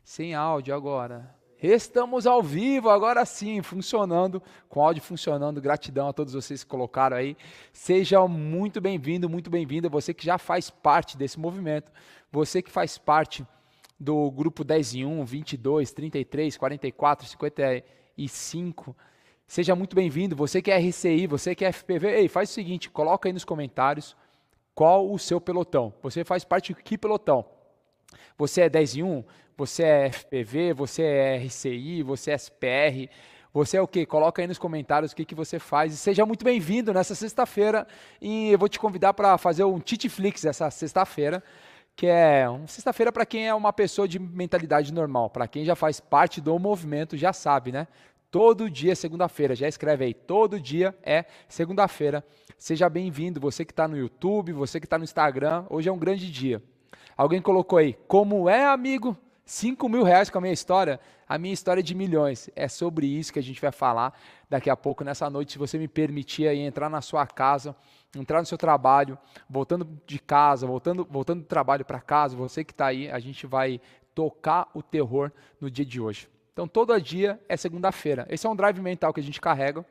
Sem áudio agora. Estamos ao vivo, agora sim, funcionando, com áudio funcionando. Gratidão a todos vocês que colocaram aí. Seja muito bem-vindo, muito bem-vinda. Você que já faz parte desse movimento, você que faz parte do grupo 10 em 1, 22, 33, 44, 55. Seja muito bem-vindo. Você que é RCI, você que é FPV. Ei, faz o seguinte, coloca aí nos comentários qual o seu pelotão. Você faz parte de que pelotão? Você é 10 em 1? Você é FPV? Você é RCI? Você é SPR? Você é o quê? Coloca aí nos comentários o que você faz. E seja muito bem-vindo nessa sexta-feira. E eu vou te convidar para fazer um Titiflix essa sexta-feira, que é uma sexta-feira para quem é uma pessoa de mentalidade normal. Para quem já faz parte do movimento, já sabe, né? Todo dia é segunda-feira. Já escreve aí. Todo dia é segunda-feira. Seja bem-vindo. Você que está no YouTube, você que está no Instagram. Hoje é um grande dia. Alguém colocou aí, como é, amigo? 5.000 reais com a minha história? A minha história é de milhões. É sobre isso que a gente vai falar daqui a pouco, nessa noite. Se você me permitir aí entrar na sua casa, entrar no seu trabalho, voltando de casa, voltando do trabalho para casa, você que está aí, a gente vai tocar o terror no dia de hoje. Então, todo dia é segunda-feira. Esse é um drive mental que a gente carrega. O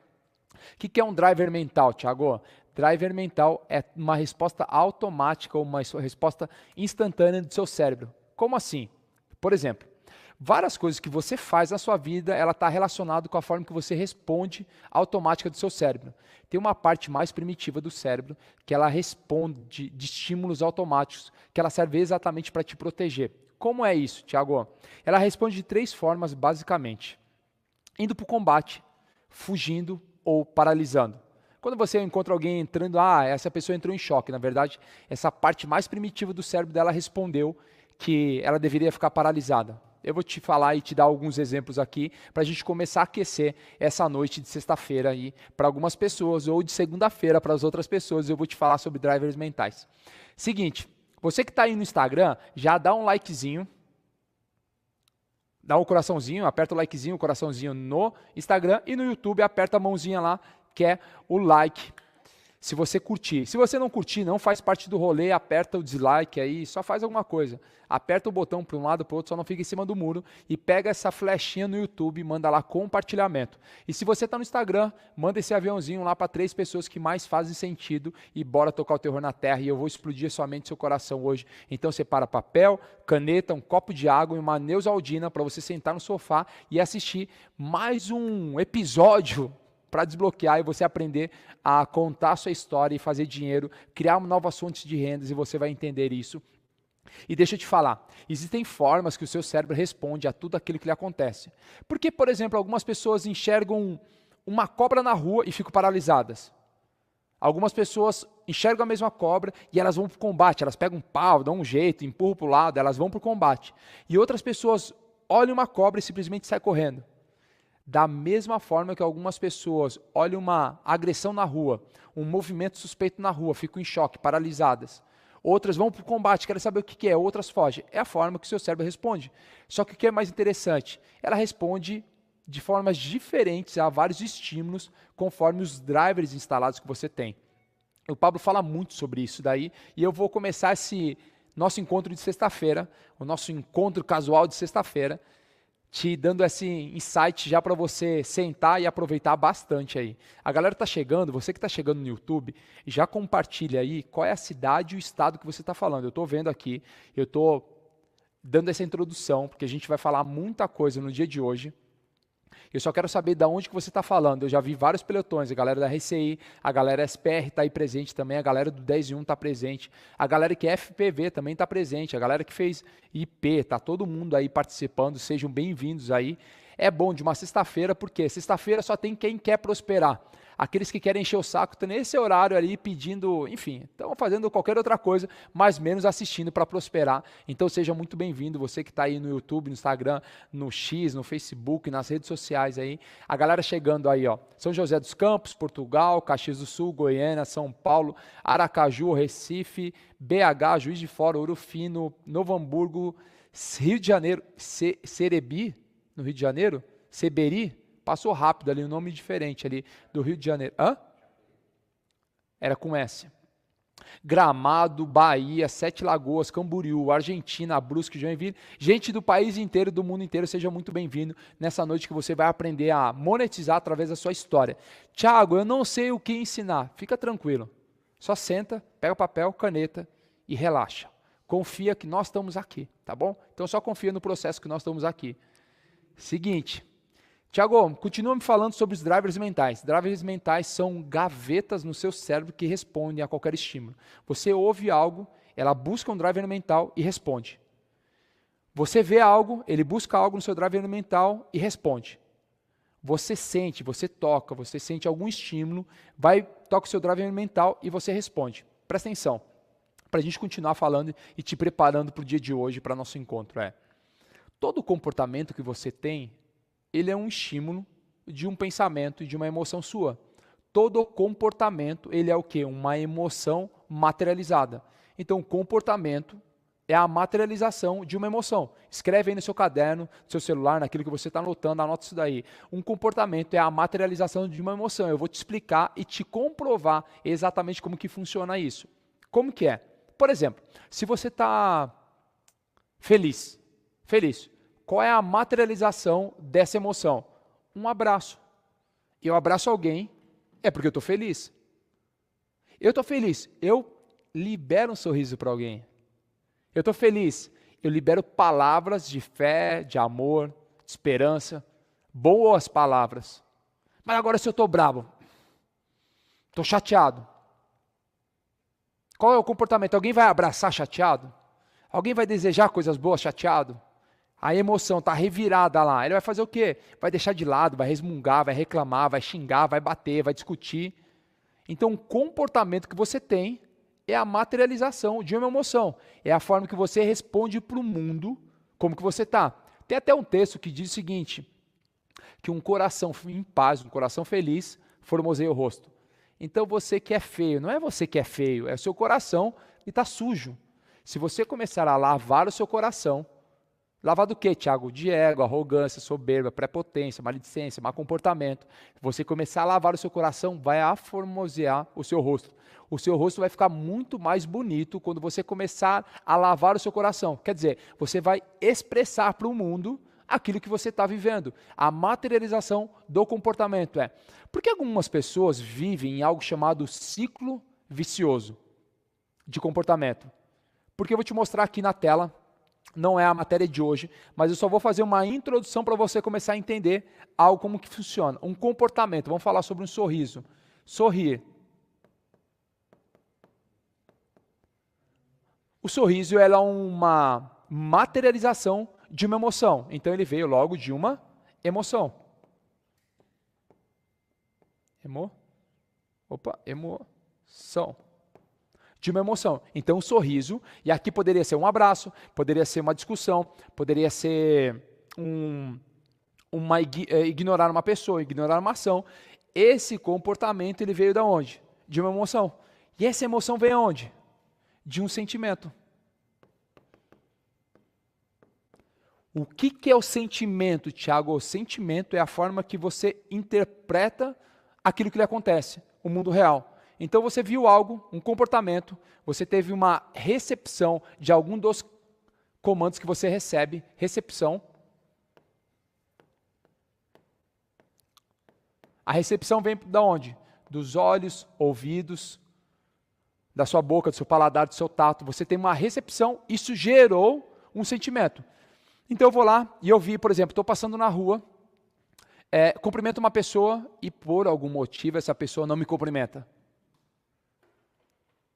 que é um driver mental, Thiago? Driver mental é uma resposta automática ou uma resposta instantânea do seu cérebro. Como assim? Por exemplo, várias coisas que você faz na sua vida, ela está relacionada com a forma que você responde automática do seu cérebro. Tem uma parte mais primitiva do cérebro que ela responde de estímulos automáticos, que ela serve exatamente para te proteger. Como é isso, Thiago? Ela responde de 3 formas, basicamente. Indo para o combate, fugindo ou paralisando. Quando você encontra alguém entrando, essa pessoa entrou em choque. Na verdade, essa parte mais primitiva do cérebro dela respondeu que ela deveria ficar paralisada. Eu vou te falar e te dar alguns exemplos aqui para a gente começar a aquecer essa noite de sexta-feira aí para algumas pessoas ou de segunda-feira para as outras pessoas. Eu vou te falar sobre drivers mentais. Seguinte, você que está aí no Instagram, já dá um likezinho. Dá um coraçãozinho, aperta o likezinho, o coraçãozinho no Instagram e no YouTube, aperta a mãozinha lá, que é o like, se você curtir. Se você não curtir, não faz parte do rolê, aperta o dislike aí, só faz alguma coisa. Aperta o botão para um lado, para o outro, só não fica em cima do muro e pega essa flechinha no YouTube e manda lá compartilhamento. E se você está no Instagram, manda esse aviãozinho lá para 3 pessoas que mais fazem sentido e bora tocar o terror na terra e eu vou explodir somente seu coração hoje. Então separa papel, caneta, um copo de água e uma Neusaldina para você sentar no sofá e assistir mais um episódio para desbloquear e você aprender a contar a sua história e fazer dinheiro, criar novas fontes de rendas e você vai entender isso. E deixa eu te falar, existem formas que o seu cérebro responde a tudo aquilo que lhe acontece. Porque, por exemplo, algumas pessoas enxergam uma cobra na rua e ficam paralisadas. Algumas pessoas enxergam a mesma cobra e elas vão para o combate, elas pegam um pau, dão um jeito, empurram para o lado, elas vão para o combate. E outras pessoas olham uma cobra e simplesmente saem correndo. Da mesma forma que algumas pessoas olham uma agressão na rua, um movimento suspeito na rua, ficam em choque, paralisadas. Outras vão para o combate, querem saber o que é, outras fogem. É a forma que o seu cérebro responde. Só que o que é mais interessante? Ela responde de formas diferentes a vários estímulos, conforme os drivers instalados que você tem. O Pablo fala muito sobre isso daí, e eu vou começar esse nosso encontro de sexta-feira, o nosso encontro casual de sexta-feira, te dando esse insight já para você sentar e aproveitar bastante aí. A galera está chegando, você que está chegando no YouTube, já compartilha aí qual é a cidade e o estado que você está falando. Eu estou vendo aqui, eu estou dando essa introdução, porque a gente vai falar muita coisa no dia de hoje. Eu só quero saber de onde que você está falando. Eu já vi vários pelotões, a galera da RCI, a galera SPR está aí presente também, a galera do 10 em 1 está presente, a galera que é FPV também está presente, a galera que fez IP, está todo mundo aí participando, sejam bem-vindos aí. É bom de uma sexta-feira, porque sexta-feira só tem quem quer prosperar. Aqueles que querem encher o saco estão nesse horário ali pedindo, enfim, estão fazendo qualquer outra coisa, mas menos assistindo para prosperar. Então seja muito bem-vindo, você que está aí no YouTube, no Instagram, no X, no Facebook, nas redes sociais aí. A galera chegando aí, ó. São José dos Campos, Portugal, Caxias do Sul, Goiânia, São Paulo, Aracaju, Recife, BH, Juiz de Fora, Ouro Fino, Novo Hamburgo, Rio de Janeiro, Cerebi, no Rio de Janeiro, Seberi. Passou rápido ali, um nome diferente ali do Rio de Janeiro. Hã? Era com S. Gramado, Bahia, Sete Lagoas, Camboriú, Argentina, Brusque, Joinville. Gente do país inteiro, do mundo inteiro, seja muito bem-vindo nessa noite que você vai aprender a monetizar através da sua história. Tiago, eu não sei o que ensinar. Fica tranquilo. Só senta, pega papel, caneta e relaxa. Confia que nós estamos aqui, tá bom? Então só confia no processo que nós estamos aqui. Seguinte, Tiago, continua me falando sobre os drivers mentais. Drivers mentais são gavetas no seu cérebro que respondem a qualquer estímulo. Você ouve algo, ela busca um driver mental e responde. Você vê algo, ele busca algo no seu driver mental e responde. Você sente, você toca, você sente algum estímulo, toca o seu driver mental e você responde. Presta atenção, para a gente continuar falando e te preparando para o dia de hoje, para nosso encontro. Todo comportamento que você tem, ele é um estímulo de um pensamento e de uma emoção sua. Todo comportamento, ele é o quê? Uma emoção materializada. Então, o comportamento é a materialização de uma emoção. Escreve aí no seu caderno, no seu celular, naquilo que você está anotando, anota isso daí. Um comportamento é a materialização de uma emoção. Eu vou te explicar e te comprovar exatamente como que funciona isso. Como que é? Por exemplo, se você está feliz, qual é a materialização dessa emoção? Um abraço. Eu abraço alguém, é porque eu estou feliz. Eu estou feliz, eu libero um sorriso para alguém. Eu estou feliz, eu libero palavras de fé, de amor, de esperança, boas palavras. Mas agora se eu estou bravo, estou chateado. Qual é o comportamento? Alguém vai abraçar chateado? Alguém vai desejar coisas boas chateado? A emoção está revirada lá. Ele vai fazer o quê? Vai deixar de lado, vai resmungar, vai reclamar, vai xingar, vai bater, vai discutir. Então, o comportamento que você tem é a materialização de uma emoção. É a forma que você responde para o mundo como que você está. Tem até um texto que diz o seguinte, que um coração em paz, um coração feliz, formoseia o rosto. Então, você que é feio, não é você que é feio, é o seu coração que está sujo. Se você começar a lavar o seu coração, lavar do quê, Tiago? De ego, arrogância, soberba, prepotência, maledicência, mau comportamento. Você começar a lavar o seu coração, vai aformosear o seu rosto. O seu rosto vai ficar muito mais bonito quando você começar a lavar o seu coração. Quer dizer, você vai expressar para o mundo aquilo que você está vivendo. A materialização do comportamento é. Por que algumas pessoas vivem em algo chamado ciclo vicioso de comportamento? Porque eu vou te mostrar aqui na tela. Não é a matéria de hoje, mas eu só vou fazer uma introdução para você começar a entender algo como que funciona. Um comportamento, vamos falar sobre um sorriso. Sorrir. O sorriso é uma materialização de uma emoção. Então ele veio logo de uma emoção. Emoção. De uma emoção. Então, o sorriso, e aqui poderia ser um abraço, poderia ser uma discussão, poderia ser ignorar uma pessoa, ignorar uma ação. Esse comportamento, ele veio de onde? De uma emoção. E essa emoção veio aonde? De um sentimento. O que é o sentimento, Tiago? O sentimento é a forma que você interpreta aquilo que lhe acontece, o mundo real. Então você viu algo, um comportamento, você teve uma recepção de algum dos comandos que você recebe, recepção. A recepção vem de onde? Dos olhos, ouvidos, da sua boca, do seu paladar, do seu tato. Você tem uma recepção, isso gerou um sentimento. Então eu vou lá e eu vi, por exemplo, estou passando na rua, cumprimento uma pessoa e por algum motivo essa pessoa não me cumprimenta.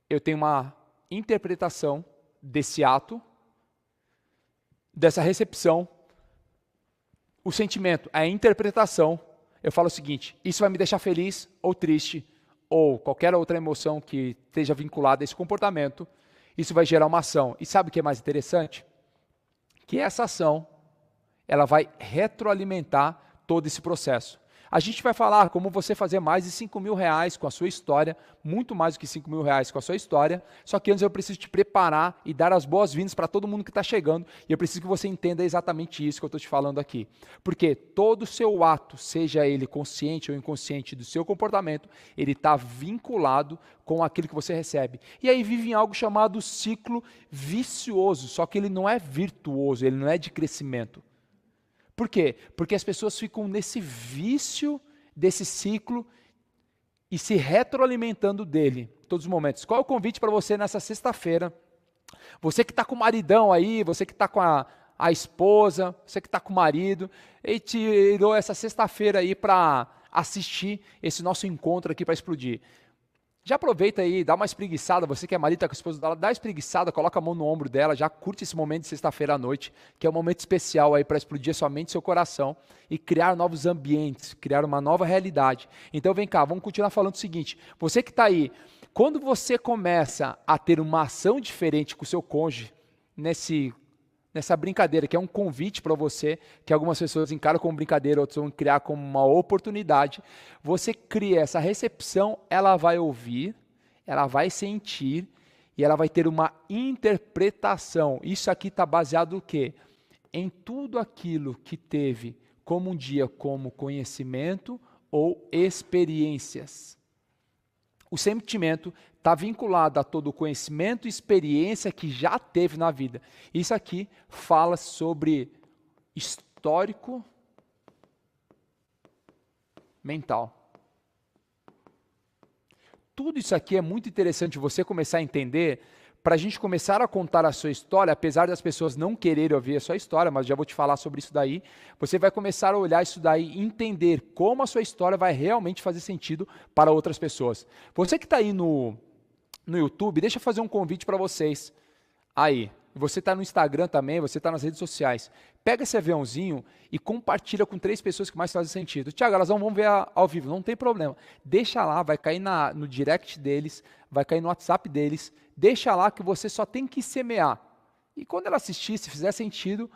Eu tenho uma interpretação desse ato, dessa recepção, o sentimento, a interpretação. Eu falo o seguinte, isso vai me deixar feliz ou triste, ou qualquer outra emoção que esteja vinculada a esse comportamento, isso vai gerar uma ação. E sabe o que é mais interessante? Que essa ação, ela vai retroalimentar todo esse processo. A gente vai falar como você fazer mais de R$ 5.000 com a sua história, muito mais do que R$ 5.000 com a sua história, só que antes eu preciso te preparar e dar as boas-vindas para todo mundo que está chegando, e eu preciso que você entenda exatamente isso que eu estou te falando aqui. Porque todo o seu ato, seja ele consciente ou inconsciente do seu comportamento, ele está vinculado com aquilo que você recebe. E aí vive em algo chamado ciclo vicioso, só que ele não é virtuoso, ele não é de crescimento. Por quê? Porque as pessoas ficam nesse vício desse ciclo e se retroalimentando dele todos os momentos. Qual é o convite para você nessa sexta-feira? Você que está com o maridão aí, você que está com a esposa, você que está com o marido, e tirou essa sexta-feira aí para assistir esse nosso encontro aqui para explodir. Já aproveita aí, dá uma espreguiçada, você que é marido, está com a esposa dela, dá uma espreguiçada, coloca a mão no ombro dela, já curte esse momento de sexta-feira à noite, que é um momento especial aí para explodir sua mente e seu coração e criar novos ambientes, criar uma nova realidade. Então vem cá, vamos continuar falando o seguinte, você que está aí, quando você começa a ter uma ação diferente com o seu cônjuge, nessa brincadeira, que é um convite para você, que algumas pessoas encaram como brincadeira, outras vão criar como uma oportunidade, você cria essa recepção, ela vai ouvir, ela vai sentir e ela vai ter uma interpretação. Isso aqui está baseado no quê? Em tudo aquilo que teve como um dia como conhecimento ou experiências. O sentimento está vinculado a todo o conhecimento e experiência que já teve na vida. Isso aqui fala sobre histórico mental. Tudo isso aqui é muito interessante você começar a entender, para a gente começar a contar a sua história, apesar das pessoas não quererem ouvir a sua história, mas já vou te falar sobre isso daí, você vai começar a olhar isso daí e entender como a sua história vai realmente fazer sentido para outras pessoas. Você que está aí no YouTube, deixa eu fazer um convite para vocês. Aí, você está no Instagram também, você está nas redes sociais. Pega esse aviãozinho e compartilha com 3 pessoas que mais fazem sentido. Tiago, elas não vão ver ao vivo, não tem problema. Deixa lá, vai cair no direct deles, vai cair no WhatsApp deles. Deixa lá que você só tem que semear. E quando ela assistir, se fizer sentido,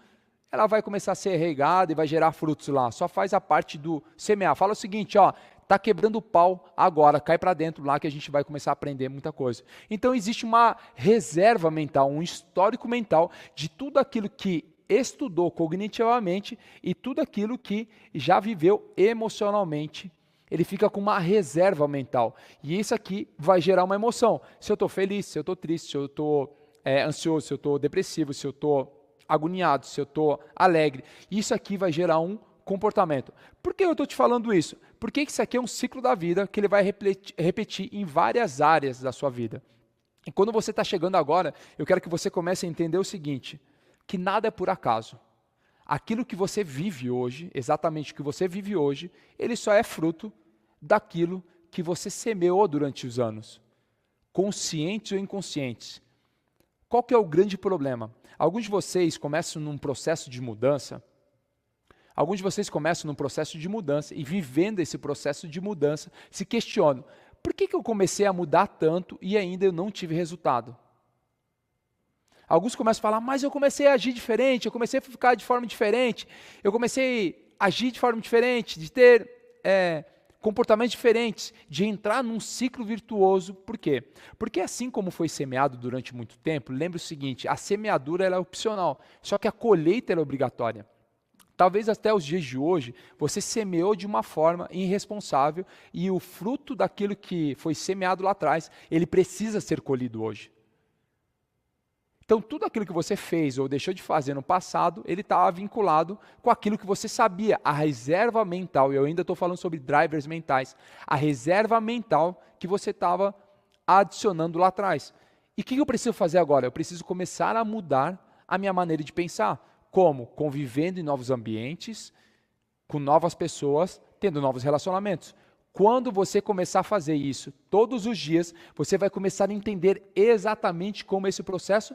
ela vai começar a ser regada e vai gerar frutos lá. Só faz a parte do semear. Fala o seguinte, ó, tá quebrando o pau agora, cai para dentro lá que a gente vai começar a aprender muita coisa. Então existe uma reserva mental, um histórico mental de tudo aquilo que estudou cognitivamente e tudo aquilo que já viveu emocionalmente. Ele fica com uma reserva mental. E isso aqui vai gerar uma emoção. Se eu estou feliz, se eu estou triste, se eu estou ansioso, se eu estou depressivo, se eu estou agoniado, se eu estou alegre. Isso aqui vai gerar um comportamento. Por que eu estou te falando isso? Porque isso aqui é um ciclo da vida que ele vai repetir em várias áreas da sua vida. E quando você está chegando agora, eu quero que você comece a entender o seguinte, que nada é por acaso. Aquilo que você vive hoje, exatamente o que você vive hoje, ele só é fruto daquilo que você semeou durante os anos, conscientes ou inconscientes. Qual que é o grande problema? Alguns de vocês começam num processo de mudança, e vivendo esse processo de mudança, se questionam, por que eu comecei a mudar tanto e ainda eu não tive resultado? Alguns começam a falar, mas eu comecei a agir diferente, eu comecei a ficar de forma diferente, eu comecei a agir de forma diferente, de ter comportamentos diferentes, de entrar num ciclo virtuoso. Por quê? Porque assim como foi semeado durante muito tempo, lembre o seguinte, a semeadura ela é opcional, só que a colheita ela é obrigatória. Talvez até os dias de hoje, você semeou de uma forma irresponsável e o fruto daquilo que foi semeado lá atrás, ele precisa ser colhido hoje. Então, tudo aquilo que você fez ou deixou de fazer no passado, ele estava vinculado com aquilo que você sabia, a reserva mental, e eu ainda estou falando sobre drivers mentais, a reserva mental que você estava adicionando lá atrás. E o que eu preciso fazer agora? Eu preciso começar a mudar a minha maneira de pensar. Como? Convivendo em novos ambientes, com novas pessoas, tendo novos relacionamentos. Quando você começar a fazer isso todos os dias, você vai começar a entender exatamente como esse processo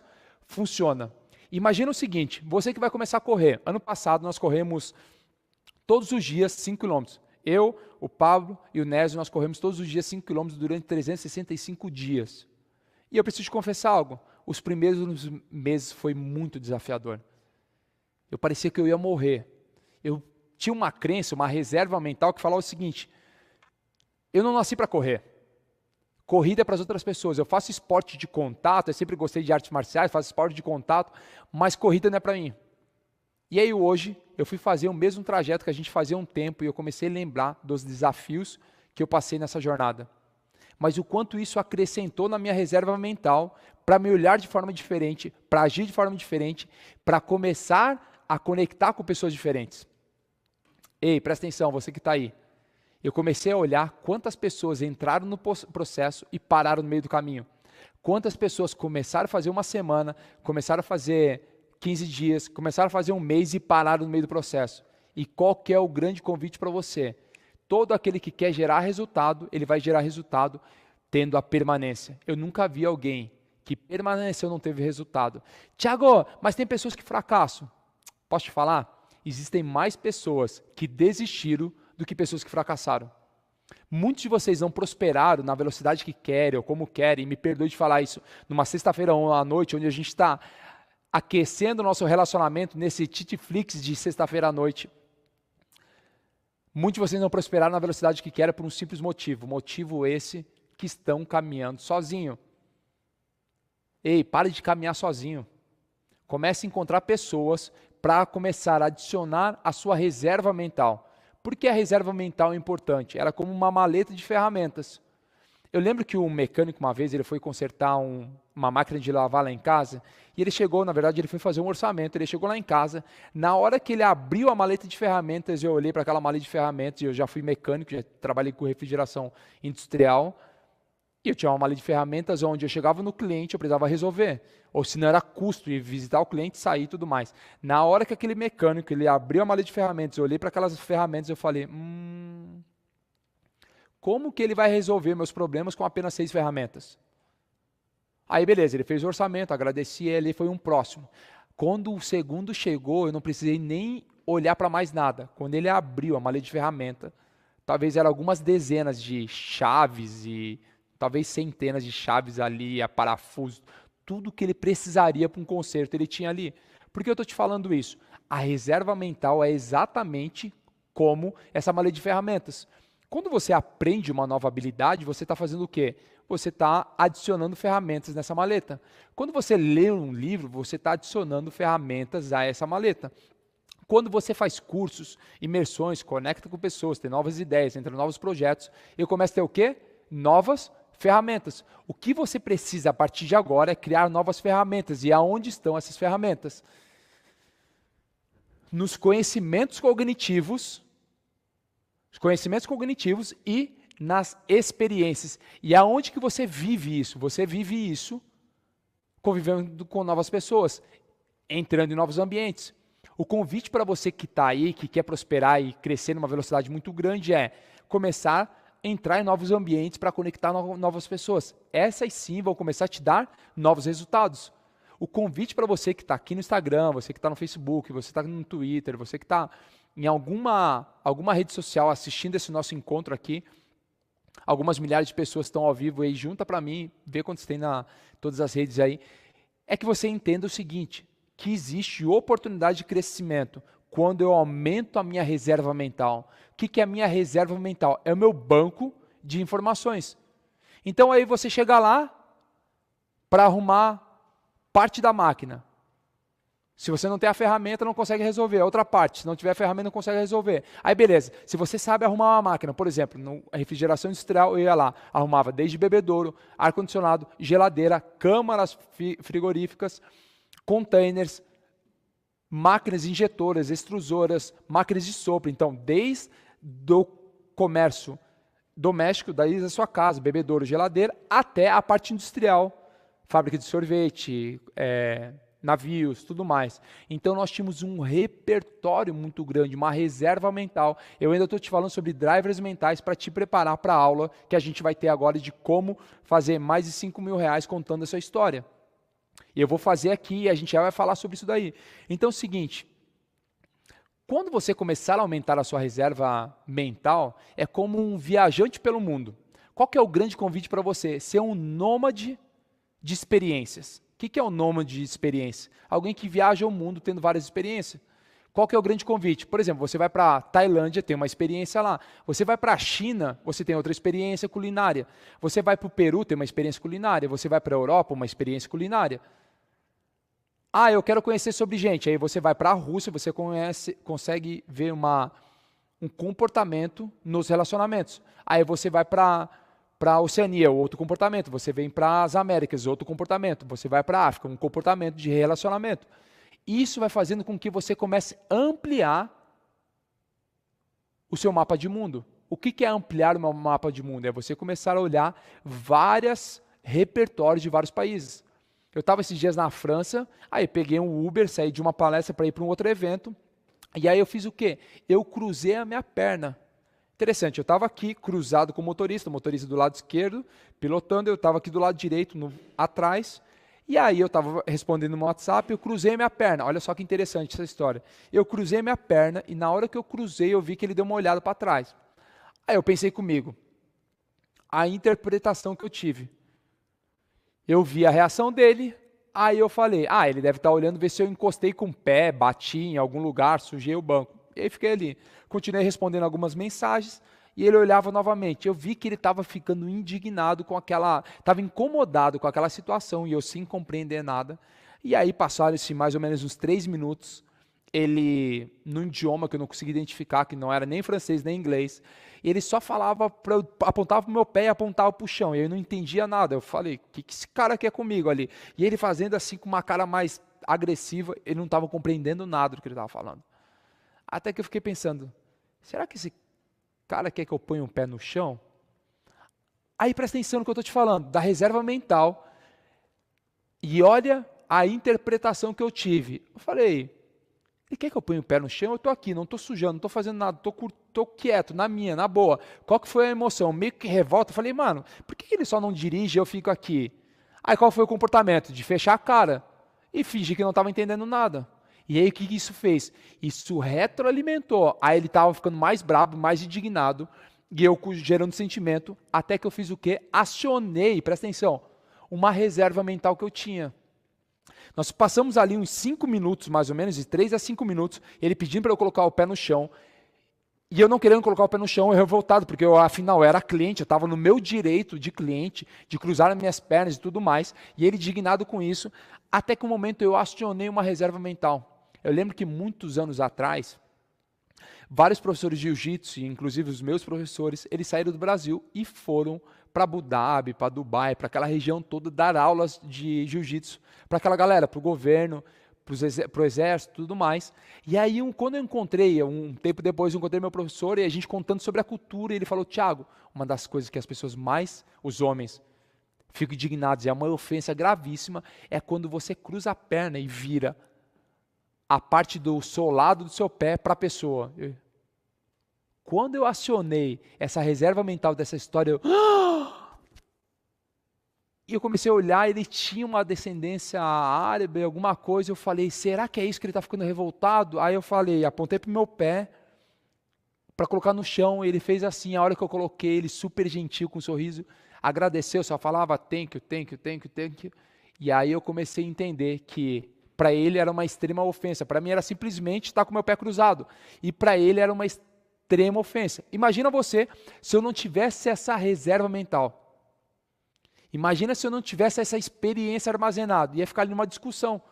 funciona. Imagina o seguinte, você que vai começar a correr. Ano passado nós corremos todos os dias 5 km. Eu, o Pablo e o Nésio, nós corremos todos os dias 5 km durante 365 dias. E eu preciso te confessar algo, os primeiros meses foi muito desafiador. Eu parecia que eu ia morrer. Eu tinha uma crença, uma reserva mental que falava o seguinte: eu não nasci para correr. Corrida é para as outras pessoas. Eu faço esporte de contato, eu sempre gostei de artes marciais, faço esporte de contato, mas corrida não é para mim. E aí hoje, eu fui fazer o mesmo trajeto que a gente fazia há um tempo e eu comecei a lembrar dos desafios que eu passei nessa jornada. Mas o quanto isso acrescentou na minha reserva mental para me olhar de forma diferente, para agir de forma diferente, para começar a conectar com pessoas diferentes. Ei, presta atenção, você que está aí. Eu comecei a olhar quantas pessoas entraram no processo e pararam no meio do caminho. Quantas pessoas começaram a fazer uma semana, começaram a fazer 15 dias, começaram a fazer um mês e pararam no meio do processo. E qual que é o grande convite para você? Todo aquele que quer gerar resultado, ele vai gerar resultado tendo a permanência. Eu nunca vi alguém que permaneceu e não teve resultado. Tiago, mas tem pessoas que fracassam. Posso te falar? Existem mais pessoas que desistiram do que pessoas que fracassaram. Muitos de vocês não prosperaram na velocidade que querem ou como querem, e me perdoe de falar isso, numa sexta-feira à noite, onde a gente está aquecendo o nosso relacionamento nesse Titflix de sexta-feira à noite. Muitos de vocês não prosperaram na velocidade que querem por um simples motivo esse que estão caminhando sozinho. Ei, pare de caminhar sozinho. Comece a encontrar pessoas para começar a adicionar a sua reserva mental. Por que a reserva mental é importante? Ela é como uma maleta de ferramentas. Eu lembro que um mecânico, uma vez, ele foi consertar uma máquina de lavar lá em casa, e ele chegou, na verdade, ele foi fazer um orçamento, ele chegou lá em casa, na hora que ele abriu a maleta de ferramentas, eu olhei para aquela maleta de ferramentas, eu já fui mecânico, já trabalhei com refrigeração industrial, e eu tinha uma maleta de ferramentas onde eu chegava no cliente, eu precisava resolver, ou se não era custo, ir visitar o cliente, sair e tudo mais. Na hora que aquele mecânico, ele abriu a maleta de ferramentas, eu olhei para aquelas ferramentas, eu falei, como que ele vai resolver meus problemas com apenas 6 ferramentas? Aí beleza, ele fez o orçamento, agradeci ele, foi um próximo. Quando o segundo chegou, eu não precisei nem olhar para mais nada. Quando ele abriu a maleta de ferramenta, talvez eram algumas dezenas de chaves e talvez centenas de chaves ali, a parafuso, tudo que ele precisaria para um conserto ele tinha ali. Por que eu estou te falando isso? A reserva mental é exatamente como essa maleta de ferramentas. Quando você aprende uma nova habilidade, você está fazendo o quê? Você está adicionando ferramentas nessa maleta. Quando você lê um livro, você está adicionando ferramentas a essa maleta. Quando você faz cursos, imersões, conecta com pessoas, tem novas ideias, entra em novos projetos, eu começo a ter o quê? Novas ferramentas. O que você precisa a partir de agora é criar novas ferramentas. E aonde estão essas ferramentas? Nos conhecimentos cognitivos e nas experiências. E aonde que você vive isso? Você vive isso convivendo com novas pessoas, entrando em novos ambientes. O convite para você que está aí, que quer prosperar e crescer numa velocidade muito grande é começar a entrar em novos ambientes para conectar novas pessoas. Essas sim vão começar a te dar novos resultados. O convite para você que está aqui no Instagram, você que está no Facebook, você que está no Twitter, você que está em alguma rede social assistindo esse nosso encontro aqui, algumas milhares de pessoas estão ao vivo aí, junta para mim, vê quantos tem todas as redes aí, é que você entenda o seguinte, que existe oportunidade de crescimento quando eu aumento a minha reserva mental. O que é a minha reserva mental? É o meu banco de informações. Então aí você chega lá para arrumar parte da máquina. Se você não tem a ferramenta, não consegue resolver. A outra parte, se não tiver a ferramenta, não consegue resolver. Aí beleza, se você sabe arrumar uma máquina, por exemplo, na refrigeração industrial, eu ia lá, arrumava desde bebedouro, ar-condicionado, geladeira, câmaras frigoríficas, containers, máquinas injetoras, extrusoras, máquinas de sopro. Então, desde o comércio doméstico, daí da sua casa, bebedouro, geladeira, até a parte industrial, fábrica de sorvete, navios, tudo mais. Então, nós tínhamos um repertório muito grande, uma reserva mental. Eu ainda estou te falando sobre drivers mentais para te preparar para a aula que a gente vai ter agora de como fazer mais de 5 mil reais contando essa história. E eu vou fazer aqui e a gente já vai falar sobre isso daí. Então é o seguinte, quando você começar a aumentar a sua reserva mental, é como um viajante pelo mundo. Qual que é o grande convite para você? Ser um nômade de experiências. O que é um nômade de experiência? Alguém que viaja o mundo tendo várias experiências. Qual que é o grande convite? Por exemplo, você vai para a Tailândia, tem uma experiência lá. Você vai para a China, você tem outra experiência culinária. Você vai para o Peru, tem uma experiência culinária. Você vai para a Europa, uma experiência culinária. Ah, eu quero conhecer sobre gente. Aí você vai para a Rússia, você consegue ver um comportamento nos relacionamentos. Aí você vai para a Oceania, outro comportamento. Você vem para as Américas, outro comportamento. Você vai para a África, um comportamento de relacionamento. Isso vai fazendo com que você comece a ampliar o seu mapa de mundo. O que é ampliar o meu mapa de mundo? É você começar a olhar vários repertórios de vários países. Eu estava esses dias na França, aí peguei um Uber, saí de uma palestra para ir para um outro evento, e aí eu fiz o quê? Eu cruzei a minha perna. Interessante, eu estava aqui cruzado com o motorista do lado esquerdo, pilotando, eu estava aqui do lado direito, atrás, e aí eu estava respondendo no WhatsApp, eu cruzei minha perna. Olha só que interessante essa história. Eu cruzei minha perna e na hora que eu cruzei, eu vi que ele deu uma olhada para trás. Aí eu pensei comigo, a interpretação que eu tive. Eu vi a reação dele, aí eu falei, ele deve estar olhando, ver se eu encostei com o pé, bati em algum lugar, sujei o banco. E aí fiquei ali. Continuei respondendo algumas mensagens, e ele olhava novamente. Eu vi que ele estava ficando indignado com estava incomodado com aquela situação, e eu sem compreender nada. E aí passaram-se mais ou menos uns 3 minutos, ele, num idioma que eu não conseguia identificar, que não era nem francês nem inglês, ele só falava, apontava para o meu pé e apontava para o chão, e eu não entendia nada. Eu falei, o que esse cara quer comigo ali? E ele fazendo assim com uma cara mais agressiva, ele não estava compreendendo nada do que ele estava falando. Até que eu fiquei pensando, será que esse cara quer que eu ponha um pé no chão? Aí presta atenção no que eu estou te falando, da reserva mental, e olha a interpretação que eu tive. Eu falei, ele quer que eu ponha o pé no chão? Eu estou aqui, não estou sujando, não estou fazendo nada, estou quieto, na minha, na boa. Qual que foi a emoção? Meio que revolta. Eu falei, mano, por que ele só não dirige e eu fico aqui? Aí qual foi o comportamento? De fechar a cara e fingir que não estava entendendo nada. E aí o que isso fez? Isso retroalimentou. Aí ele estava ficando mais bravo, mais indignado, e eu gerando sentimento, até que eu fiz o quê? Acionei, presta atenção, uma reserva mental que eu tinha. Nós passamos ali uns 5 minutos, mais ou menos, de 3 a 5 minutos, ele pedindo para eu colocar o pé no chão, e eu não querendo colocar o pé no chão, eu revoltado, porque eu, afinal, era cliente, eu estava no meu direito de cliente, de cruzar as minhas pernas e tudo mais, e ele indignado com isso, até que um momento eu acionei uma reserva mental. Eu lembro que muitos anos atrás, vários professores de jiu-jitsu, inclusive os meus professores, eles saíram do Brasil e foram para Abu Dhabi, para Dubai, para aquela região toda, dar aulas de jiu-jitsu, para aquela galera, para o governo, para o exército e tudo mais. E aí, quando eu encontrei, um tempo depois, eu encontrei meu professor e a gente contando sobre a cultura, e ele falou, Thiago, uma das coisas que as pessoas mais, os homens, ficam indignados, e é uma ofensa gravíssima, é quando você cruza a perna e vira a parte do solado do seu pé para a pessoa. Quando eu acionei essa reserva mental dessa história, e eu comecei a olhar, ele tinha uma descendência árabe, alguma coisa, eu falei, será que é isso que ele está ficando revoltado? Aí eu falei, apontei para o meu pé, para colocar no chão, e ele fez assim, a hora que eu coloquei, ele super gentil, com um sorriso, agradeceu, só falava, thank you, thank you, thank you, thank you. E aí eu comecei a entender que para ele era uma extrema ofensa. Para mim era simplesmente estar com o meu pé cruzado. E para ele era uma extrema ofensa. Imagina você se eu não tivesse essa reserva mental. Imagina se eu não tivesse essa experiência armazenada. Ia ficar ali numa discussão.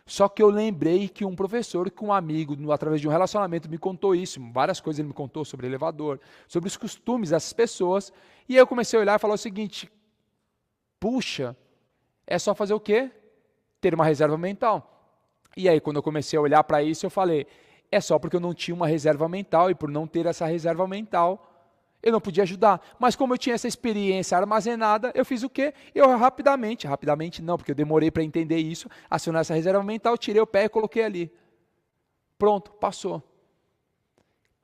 Só que eu lembrei que um professor, que um amigo, através de um relacionamento, me contou isso. Várias coisas ele me contou sobre elevador, sobre os costumes dessas pessoas. E aí eu comecei a olhar e falar o seguinte, puxa, é só fazer o quê? Ter uma reserva mental. E aí, quando eu comecei a olhar para isso, eu falei, é só porque eu não tinha uma reserva mental, e por não ter essa reserva mental, eu não podia ajudar. Mas como eu tinha essa experiência armazenada, eu fiz o quê? Eu rapidamente não, porque eu demorei para entender isso, acionar essa reserva mental, tirei o pé e coloquei ali. Pronto, passou.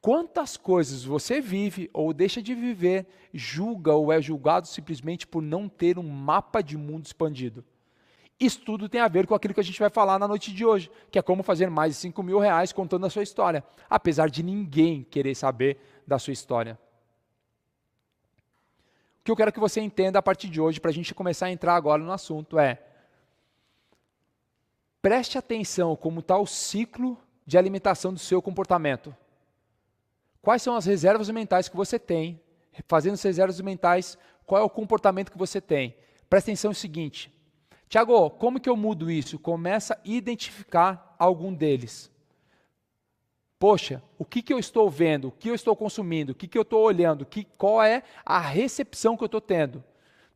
Quantas coisas você vive ou deixa de viver, julga ou é julgado simplesmente por não ter um mapa de mundo expandido? Isso tudo tem a ver com aquilo que a gente vai falar na noite de hoje, que é como fazer mais de 5 mil reais contando a sua história, apesar de ninguém querer saber da sua história. O que eu quero que você entenda a partir de hoje, para a gente começar a entrar agora no assunto, preste atenção como está o ciclo de alimentação do seu comportamento. Quais são as reservas mentais que você tem? Fazendo as reservas mentais, qual é o comportamento que você tem? Presta atenção no seguinte. Tiago, como que eu mudo isso? Começa a identificar algum deles. Poxa, o que eu estou vendo? O que eu estou consumindo? O que eu estou olhando? Qual é a recepção que eu estou tendo?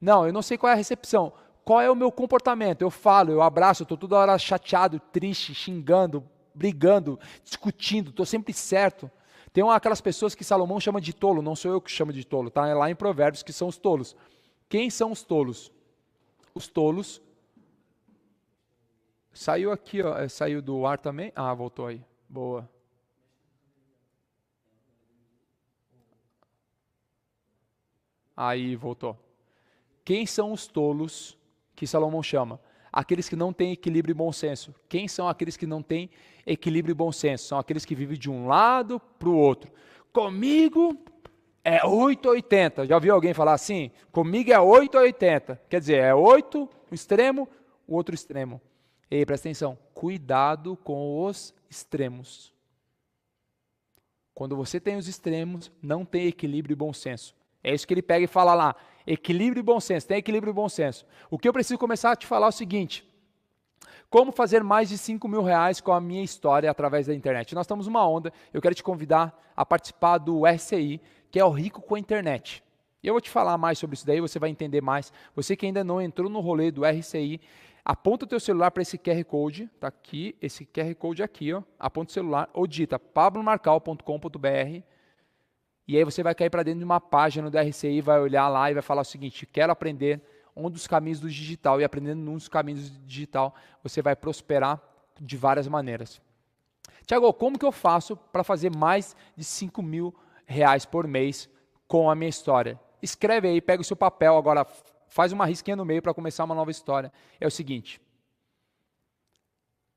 Não, eu não sei qual é a recepção. Qual é o meu comportamento? Eu falo, eu abraço, eu estou toda hora chateado, triste, xingando, brigando, discutindo, estou sempre certo. Tem aquelas pessoas que Salomão chama de tolo, não sou eu que chamo de tolo, tá? É lá em Provérbios que são os tolos. Quem são os tolos? Os tolos. Saiu aqui, ó, saiu do ar também? Ah, voltou aí. Boa. Aí, voltou. Quem são os tolos que Salomão chama? Aqueles que não têm equilíbrio e bom senso. Quem são aqueles que não têm equilíbrio e bom senso? São aqueles que vivem de um lado para o outro. Comigo é 880. Já ouviu alguém falar assim? Comigo é 880. Quer dizer, é 8 um extremo, o outro extremo. Ei, presta atenção. Cuidado com os extremos. Quando você tem os extremos, não tem equilíbrio e bom senso. É isso que ele pega e fala lá. Equilíbrio e bom senso. Tem equilíbrio e bom senso. O que eu preciso começar a te falar é o seguinte. Como fazer mais de 5 mil reais com a minha história através da internet? Nós estamos numa onda. Eu quero te convidar a participar do RCI, que é o Rico com a Internet. Eu vou te falar mais sobre isso daí, você vai entender mais. Você que ainda não entrou no rolê do RCI, aponta o teu celular para esse QR Code. Está aqui, esse QR Code aqui. Ó, aponta o celular ou digita pablomarcal.com.br. E aí você vai cair para dentro de uma página do RCI, vai olhar lá e vai falar o seguinte, quero aprender um dos caminhos do digital. E aprendendo um dos caminhos do digital, você vai prosperar de várias maneiras. Tiago, como que eu faço para fazer mais de 5 mil reais por mês com a minha história? Escreve aí, pega o seu papel agora, faz uma risquinha no meio para começar uma nova história. É o seguinte,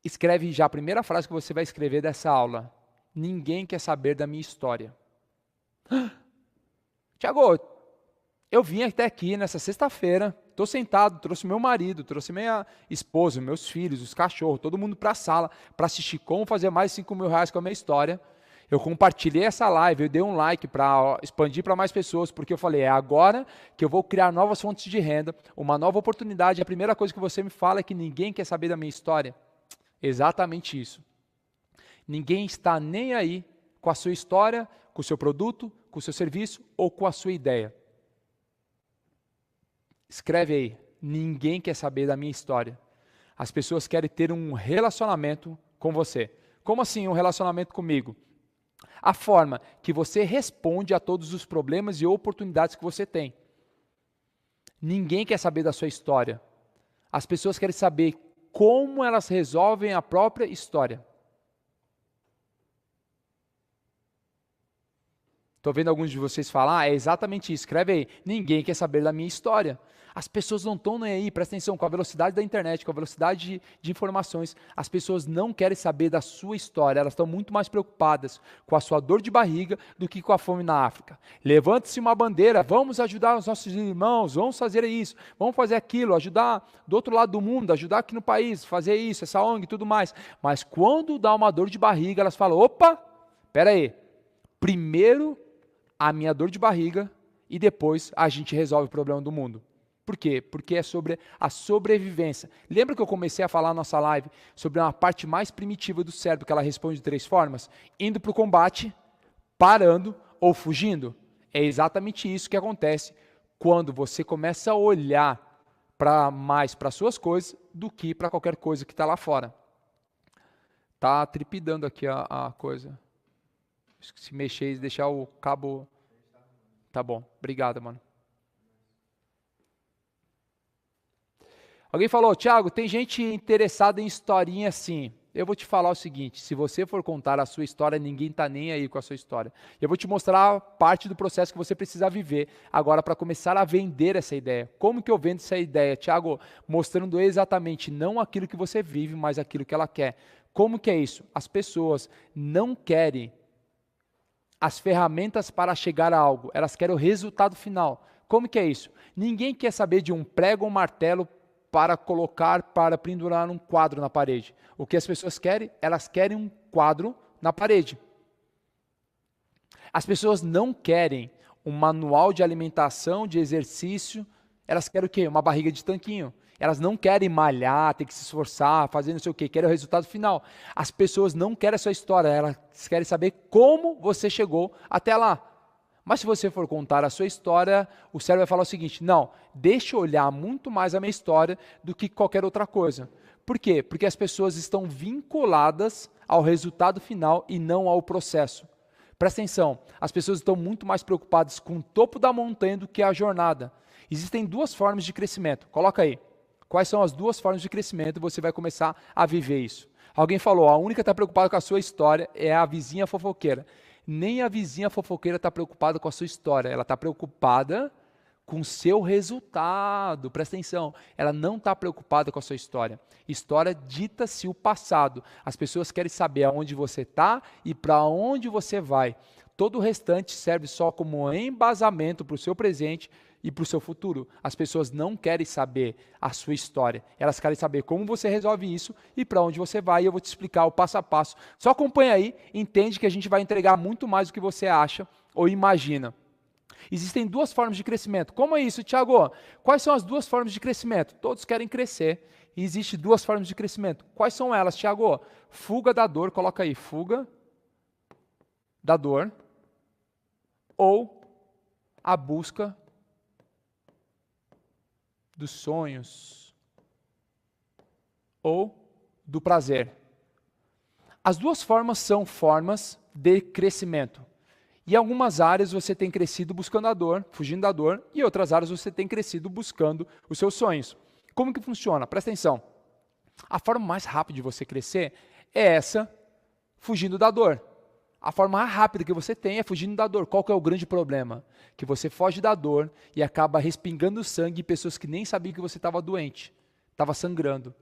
escreve já a primeira frase que você vai escrever dessa aula. Ninguém quer saber da minha história. Tiago, eu vim até aqui nessa sexta-feira, estou sentado, trouxe meu marido, trouxe minha esposa, meus filhos, os cachorros, todo mundo para a sala, para assistir como fazer mais de 5 mil reais com a minha história. Eu compartilhei essa live, eu dei um like para expandir para mais pessoas, porque eu falei, é agora que eu vou criar novas fontes de renda, uma nova oportunidade. A primeira coisa que você me fala é que ninguém quer saber da minha história. Exatamente isso. Ninguém está nem aí com a sua história, com o seu produto, com o seu serviço ou com a sua ideia. Escreve aí, ninguém quer saber da minha história. As pessoas querem ter um relacionamento com você. Como assim um relacionamento comigo? A forma que você responde a todos os problemas e oportunidades que você tem. Ninguém quer saber da sua história. As pessoas querem saber como elas resolvem a própria história. Estou vendo alguns de vocês falar, é exatamente isso, escreve aí, ninguém quer saber da minha história. As pessoas não estão nem aí, presta atenção, com a velocidade da internet, com a velocidade de informações, as pessoas não querem saber da sua história, elas estão muito mais preocupadas com a sua dor de barriga do que com a fome na África. Levante-se uma bandeira, vamos ajudar os nossos irmãos, vamos fazer isso, vamos fazer aquilo, ajudar do outro lado do mundo, ajudar aqui no país, fazer isso, essa ONG e tudo mais. Mas quando dá uma dor de barriga, elas falam, opa, espera aí, primeiro a minha dor de barriga e depois a gente resolve o problema do mundo. Por quê? Porque é sobre a sobrevivência. Lembra que eu comecei a falar na nossa live sobre uma parte mais primitiva do cérebro, que ela responde de 3 formas? Indo para o combate, parando ou fugindo. É exatamente isso que acontece quando você começa a olhar mais para as suas coisas do que para qualquer coisa que está lá fora. Está tripidando aqui a coisa. Se mexer e deixar o cabo... Tá bom, obrigado, mano. Alguém falou, Tiago, tem gente interessada em historinha assim. Eu vou te falar o seguinte, se você for contar a sua história, ninguém está nem aí com a sua história. Eu vou te mostrar parte do processo que você precisa viver agora para começar a vender essa ideia. Como que eu vendo essa ideia? Tiago, mostrando exatamente não aquilo que você vive, mas aquilo que ela quer. Como que é isso? As pessoas não querem as ferramentas para chegar a algo, elas querem o resultado final. Como que é isso? Ninguém quer saber de um prego ou um martelo para colocar, para pendurar um quadro na parede. O que as pessoas querem? Elas querem um quadro na parede. As pessoas não querem um manual de alimentação, de exercício, elas querem o quê? Uma barriga de tanquinho. Elas não querem malhar, ter que se esforçar, fazer não sei o quê, querem o resultado final. As pessoas não querem a sua história, elas querem saber como você chegou até lá. Mas se você for contar a sua história, o cérebro vai falar o seguinte: não, deixa eu olhar muito mais a minha história do que qualquer outra coisa. Por quê? Porque as pessoas estão vinculadas ao resultado final e não ao processo. Presta atenção, as pessoas estão muito mais preocupadas com o topo da montanha do que a jornada. Existem duas formas de crescimento, coloca aí. Quais são as duas formas de crescimento e você vai começar a viver isso? Alguém falou, a única que está preocupada com a sua história é a vizinha fofoqueira. Nem a vizinha fofoqueira está preocupada com a sua história, ela está preocupada com o seu resultado. Presta atenção, ela não está preocupada com a sua história. História dita-se o passado. As pessoas querem saber aonde você está e para onde você vai. Todo o restante serve só como embasamento para o seu presente e para o seu futuro. As pessoas não querem saber a sua história. Elas querem saber como você resolve isso e para onde você vai. E eu vou te explicar o passo a passo. Só acompanha aí, entende que a gente vai entregar muito mais do que você acha ou imagina. Existem duas formas de crescimento. Como é isso, Thiago? Quais são as duas formas de crescimento? Todos querem crescer. E existem duas formas de crescimento. Quais são elas, Thiago? Fuga da dor, coloca aí, fuga da dor ou a busca dos sonhos ou do prazer. As duas formas são formas de crescimento. Em algumas áreas você tem crescido buscando a dor, fugindo da dor, e em outras áreas você tem crescido buscando os seus sonhos. Como que funciona? Presta atenção. A forma mais rápida de você crescer é essa, fugindo da dor. A forma mais rápida que você tem é fugindo da dor. Qual que é o grande problema? Que você foge da dor e acaba respingando sangue em pessoas que nem sabiam que você estava doente, estava sangrando.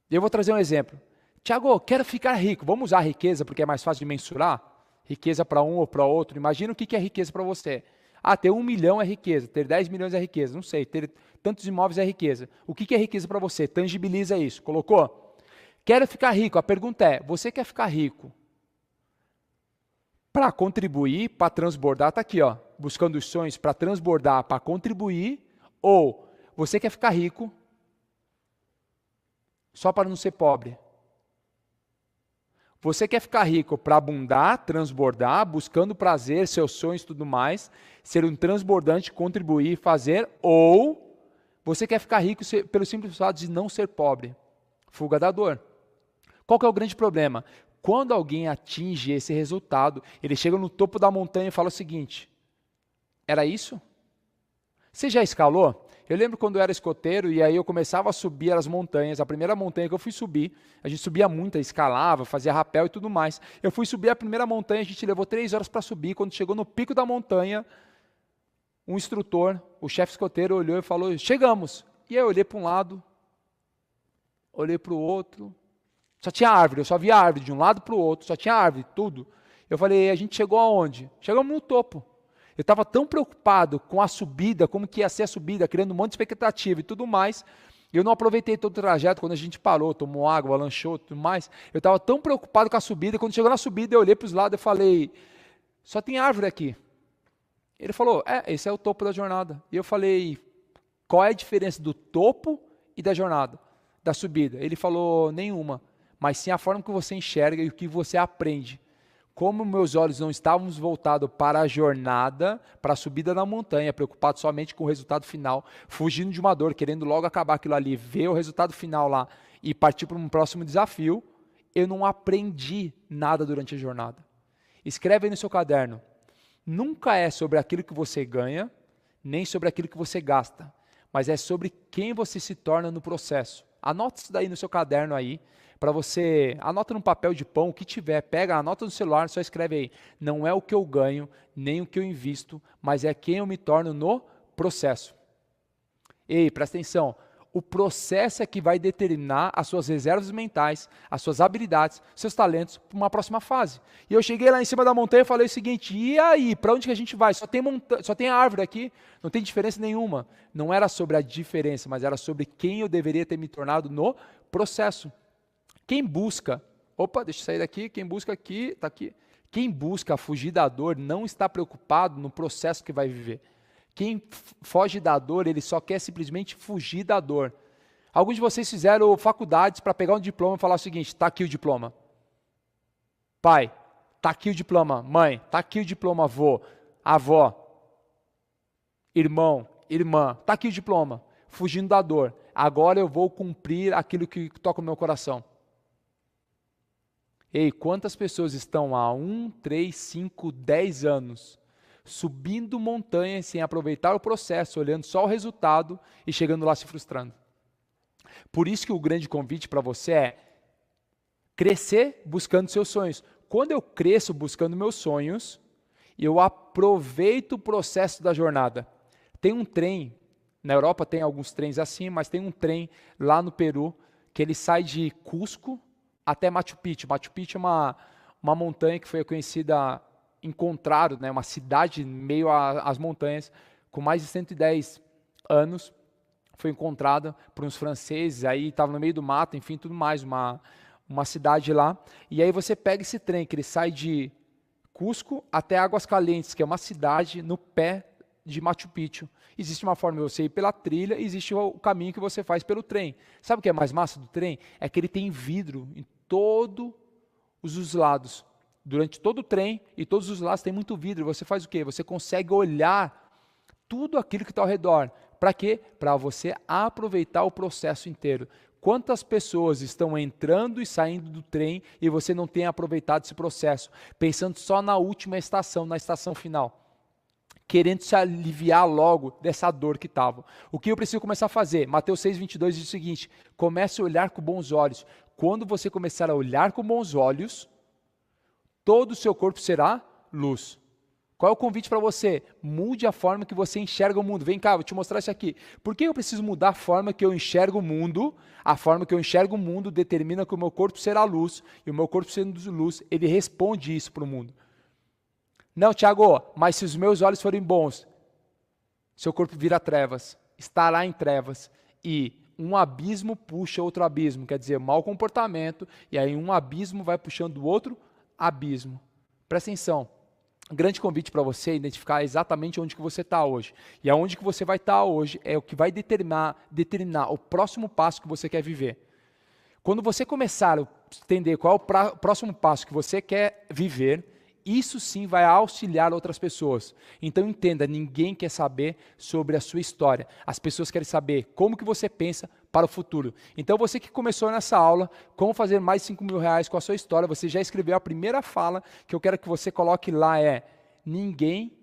Eu vou trazer um exemplo. Tiago, quero ficar rico. Vamos usar a riqueza porque é mais fácil de mensurar? Riqueza para um ou para outro. Imagina o que é riqueza para você. Ah, ter 1 milhão é riqueza, ter 10 milhões é riqueza. Não sei, ter tantos imóveis é riqueza. O que é riqueza para você? Tangibiliza isso. Colocou? Quero ficar rico. A pergunta é, você quer ficar rico para contribuir, para transbordar? Está aqui, ó, buscando os sonhos para transbordar, para contribuir, ou você quer ficar rico só para não ser pobre? Você quer ficar rico para abundar, transbordar, buscando prazer, seus sonhos e tudo mais, ser um transbordante, contribuir, fazer, ou você quer ficar rico pelo simples fato de não ser pobre? Fuga da dor. Qual que é o grande problema? Quando alguém atinge esse resultado, ele chega no topo da montanha e fala o seguinte: era isso? Você já escalou? Eu lembro quando eu era escoteiro e aí eu começava a subir as montanhas. A primeira montanha que eu fui subir, a gente subia muito, escalava, fazia rapel e tudo mais. Eu fui subir a primeira montanha, a gente levou 3 horas para subir. Quando chegou no pico da montanha, um instrutor, o chefe escoteiro, olhou e falou: chegamos. E aí eu olhei para um lado, olhei para o outro, só tinha árvore, eu só via árvore de um lado para o outro, só tinha árvore, tudo. Eu falei: a gente chegou aonde? Chegamos no topo. Eu estava tão preocupado com a subida, como que ia ser a subida, criando um monte de expectativa e tudo mais. Eu não aproveitei todo o trajeto, quando a gente parou, tomou água, lanchou e tudo mais. Eu estava tão preocupado com a subida, e quando chegou na subida, eu olhei para os lados e falei: só tem árvore aqui. Ele falou: esse é o topo da jornada. E eu falei: qual é a diferença do topo e da jornada, da subida? Ele falou: nenhuma, mas sim a forma que você enxerga e o que você aprende. Como meus olhos não estavam voltados para a jornada, para a subida da montanha, preocupado somente com o resultado final, fugindo de uma dor, querendo logo acabar aquilo ali, ver o resultado final lá e partir para um próximo desafio, eu não aprendi nada durante a jornada. Escreve aí no seu caderno: nunca é sobre aquilo que você ganha, nem sobre aquilo que você gasta, mas é sobre quem você se torna no processo. Anota isso daí no seu caderno aí, para você, anota num papel de pão, o que tiver, pega, anota no celular, só escreve aí: não é o que eu ganho, nem o que eu invisto, mas é quem eu me torno no processo. Ei, presta atenção, o processo é que vai determinar as suas reservas mentais, as suas habilidades, seus talentos para uma próxima fase. E eu cheguei lá em cima da montanha e falei o seguinte: e aí, para onde que a gente vai? Só tem árvore aqui, não tem diferença nenhuma. Não era sobre a diferença, mas era sobre quem eu deveria ter me tornado no processo. Quem busca Opa, deixa eu sair daqui, quem busca aqui, está aqui. Quem busca fugir da dor não está preocupado no processo que vai viver. Quem foge da dor, ele só quer simplesmente fugir da dor. Alguns de vocês fizeram faculdades para pegar um diploma e falar o seguinte, está aqui o diploma. Pai, está aqui o diploma. Mãe, está aqui o diploma. Avó, irmão, irmã, está aqui o diploma. Fugindo da dor. Agora eu vou cumprir aquilo que toca o meu coração. Ei, quantas pessoas estão há 1, 3, 5, 10 anos subindo montanhas sem aproveitar o processo, olhando só o resultado e chegando lá se frustrando? Por isso que o grande convite para você é crescer buscando seus sonhos. Quando eu cresço buscando meus sonhos, eu aproveito o processo da jornada. Tem um trem, na Europa tem alguns trens assim, mas tem um trem lá no Peru, que ele sai de Cusco até Machu Picchu. Machu Picchu é uma montanha que foi conhecida, encontrado, né, uma cidade meio às montanhas, com mais de 110 anos, foi encontrada por uns franceses, aí estava no meio do mato, enfim, tudo mais, uma cidade lá. E aí você pega esse trem, que ele sai de Cusco até Águas Calientes, que é uma cidade no pé de Machu Picchu. Existe uma forma de você ir pela trilha, existe o caminho que você faz pelo trem. Sabe o que é mais massa do trem? É que ele tem vidro em todos os lados. Durante todo o trem e todos os lados tem muito vidro. Você faz o quê? Você consegue olhar tudo aquilo que está ao redor. Para quê? Para você aproveitar o processo inteiro. Quantas pessoas estão entrando e saindo do trem e você não tem aproveitado esse processo, pensando só na última estação, na estação final, querendo se aliviar logo dessa dor que estava. O que eu preciso começar a fazer? Mateus 6,22 diz o seguinte, comece a olhar com bons olhos. Quando você começar a olhar com bons olhos, todo o seu corpo será luz. Qual é o convite para você? Mude a forma que você enxerga o mundo. Vem cá, vou te mostrar isso aqui. Por que eu preciso mudar a forma que eu enxergo o mundo? A forma que eu enxergo o mundo determina que o meu corpo será luz. E o meu corpo sendo luz, ele responde isso para o mundo. Não, Tiago, mas se os meus olhos forem bons, seu corpo vira trevas, estará em trevas. E um abismo puxa outro abismo, quer dizer, mau comportamento, e aí um abismo vai puxando o outro abismo. Presta atenção. Um grande convite para você é identificar exatamente onde que você está hoje. E aonde que você vai estar hoje é o que vai determinar o próximo passo que você quer viver. Quando você começar a entender qual é o próximo passo que você quer viver, isso sim vai auxiliar outras pessoas. Então entenda, ninguém quer saber sobre a sua história. As pessoas querem saber como que você pensa para o futuro. Então você que começou nessa aula, como fazer mais de 5 mil reais com a sua história, você já escreveu a primeira fala que eu quero que você coloque lá ninguém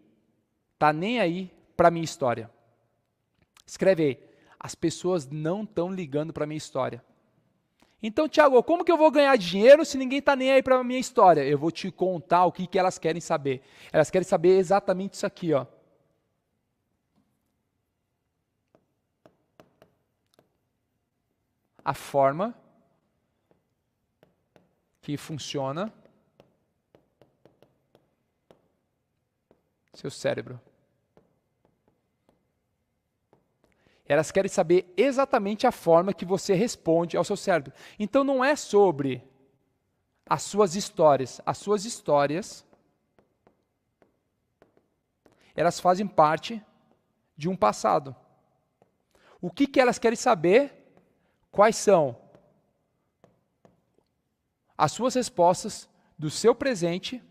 está nem aí para a minha história. Escreve aí, as pessoas não estão ligando para a minha história. Então, Tiago, como que eu vou ganhar dinheiro se ninguém está nem aí para a minha história? Eu vou te contar o que elas querem saber. Elas querem saber exatamente isso aqui, ó. A forma que funciona seu cérebro. Elas querem saber exatamente a forma que você responde ao seu cérebro. Então não é sobre as suas histórias. As suas histórias, elas fazem parte de um passado. O que elas querem saber? Quais são as suas respostas do seu presente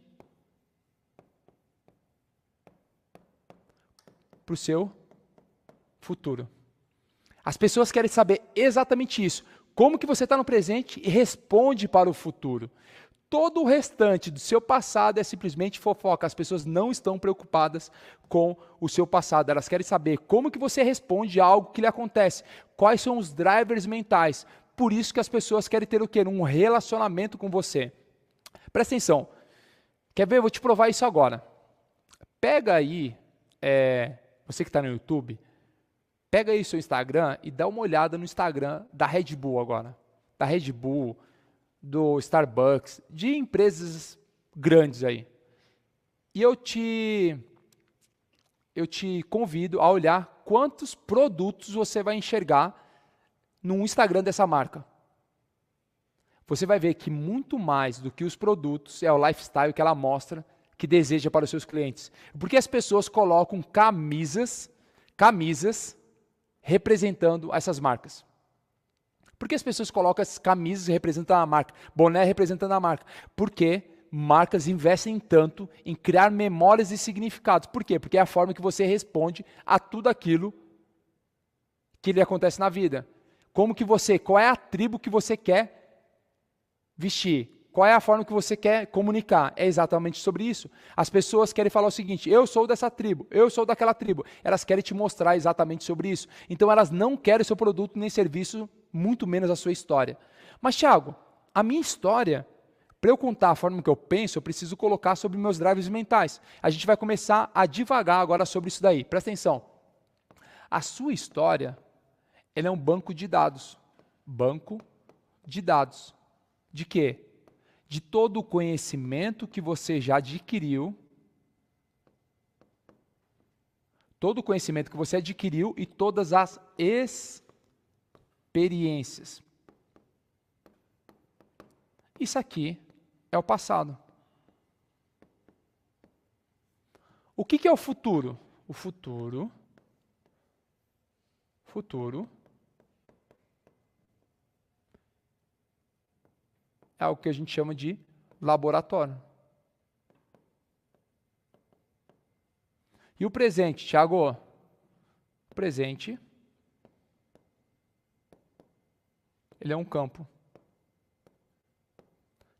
para o seu futuro. As pessoas querem saber exatamente isso. Como que você está no presente e responde para o futuro. Todo o restante do seu passado é simplesmente fofoca. As pessoas não estão preocupadas com o seu passado. Elas querem saber como que você responde a algo que lhe acontece. Quais são os drivers mentais. Por isso que as pessoas querem ter o quê? Um relacionamento com você. Presta atenção. Quer ver? Eu vou te provar isso agora. Pega aí, você que está no YouTube, pega aí seu Instagram e dá uma olhada no Instagram da Red Bull agora. Da Red Bull, do Starbucks, de empresas grandes aí. E eu te convido a olhar quantos produtos você vai enxergar no Instagram dessa marca. você vai ver que muito mais do que os produtos é o lifestyle que ela mostra, que deseja para os seus clientes. Porque as pessoas colocam camisas representando essas marcas. Por que as pessoas colocam as camisas representando a marca, boné representando a marca? Porque marcas investem tanto em criar memórias e significados. Por quê? Porque é a forma que você responde a tudo aquilo que lhe acontece na vida. Qual é a tribo que você quer vestir? Qual é a forma que você quer comunicar? É exatamente sobre isso. As pessoas querem falar o seguinte: eu sou dessa tribo, eu sou daquela tribo. Elas querem te mostrar exatamente sobre isso. Então elas não querem o seu produto nem serviço, muito menos a sua história. Mas, Thiago, a minha história, para eu contar a forma que eu penso, eu preciso colocar sobre meus drives mentais. A gente vai começar a divagar agora sobre isso daí. Presta atenção. A sua história, ela é um banco de dados. Banco de dados. De quê? De todo o conhecimento que você já adquiriu, todo o conhecimento que você adquiriu e todas as experiências. Isso aqui é o passado. O que é o futuro? O futuro é o que a gente chama de laboratório. E o presente, Thiago? O presente, ele é um campo.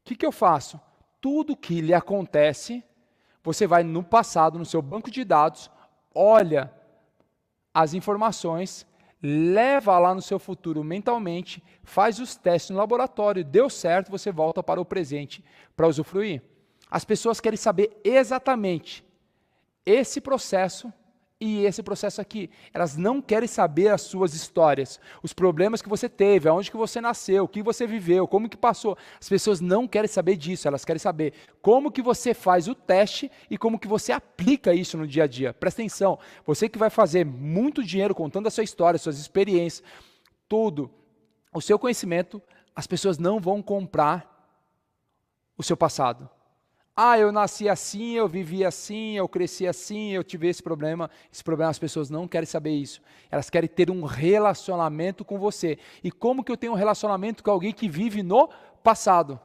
O que eu faço? Tudo que lhe acontece, você vai no passado, no seu banco de dados, olha as informações, leva lá no seu futuro mentalmente, faz os testes no laboratório, deu certo, você volta para o presente para usufruir. As pessoas querem saber exatamente esse processo e esse processo aqui. Elas não querem saber as suas histórias, os problemas que você teve, aonde que você nasceu, o que você viveu, como que passou. As pessoas não querem saber disso, elas querem saber como que você faz o teste e como que você aplica isso no dia a dia. Presta atenção, você que vai fazer muito dinheiro contando a sua história, suas experiências, tudo, o seu conhecimento, as pessoas não vão comprar o seu passado. Ah, eu nasci assim, eu vivi assim, eu cresci assim, eu tive esse problema. Esse problema, as pessoas não querem saber isso. Elas querem ter um relacionamento com você. E como que eu tenho um relacionamento com alguém que vive no passado?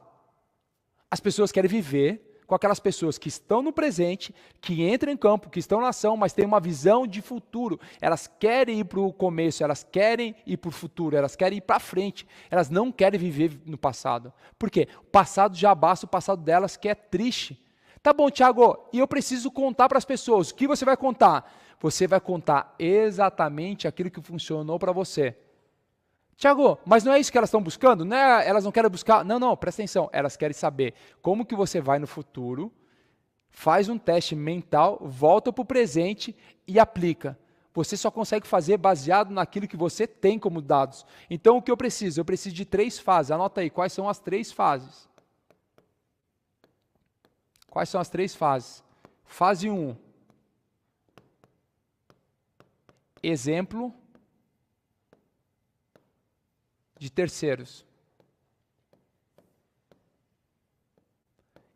As pessoas querem viver com aquelas pessoas que estão no presente, que entram em campo, que estão na ação, mas têm uma visão de futuro. Elas querem ir para o começo, elas querem ir para o futuro, elas querem ir para frente. Elas não querem viver no passado. Por quê? O passado já basta, o passado delas que é triste. Tá bom, Thiago, e eu preciso contar para as pessoas. O que você vai contar? Você vai contar exatamente aquilo que funcionou para você. Tiago, mas não é isso que elas estão buscando? Não é, elas não querem buscar? Não, presta atenção. Elas querem saber como que você vai no futuro, faz um teste mental, volta para o presente e aplica. Você só consegue fazer baseado naquilo que você tem como dados. Então, o que eu preciso? Eu preciso de 3 fases. Anota aí, quais são as 3 fases? Quais são as 3 fases? Fase 1. Exemplo de terceiros.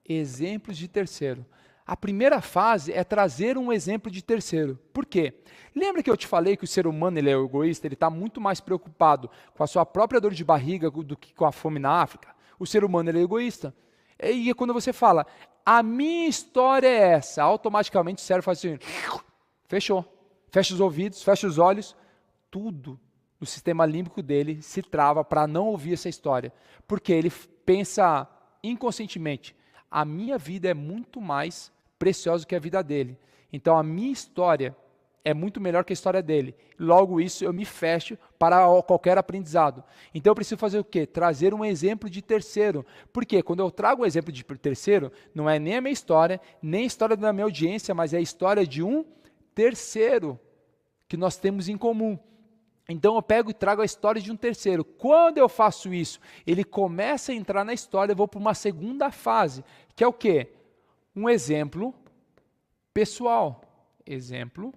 Exemplos de terceiro. A primeira fase é trazer um exemplo de terceiro. Por quê? Lembra que eu te falei que o ser humano ele é egoísta? Ele está muito mais preocupado com a sua própria dor de barriga do que com a fome na África? O ser humano ele é egoísta. E quando você fala, a minha história é essa, automaticamente o cérebro faz assim, fechou. Fecha os ouvidos, fecha os olhos, tudo o sistema límbico dele se trava para não ouvir essa história. Porque ele pensa inconscientemente, a minha vida é muito mais preciosa que a vida dele. Então a minha história é muito melhor que a história dele. Logo isso eu me fecho para qualquer aprendizado. Então eu preciso fazer o quê? Trazer um exemplo de terceiro. Por quê? Quando eu trago um exemplo de terceiro, não é nem a minha história, nem a história da minha audiência, mas é a história de um terceiro que nós temos em comum. Então eu pego e trago a história de um terceiro. Quando eu faço isso, ele começa a entrar na história, eu vou para uma segunda fase, que é o quê? Um exemplo pessoal. Exemplo.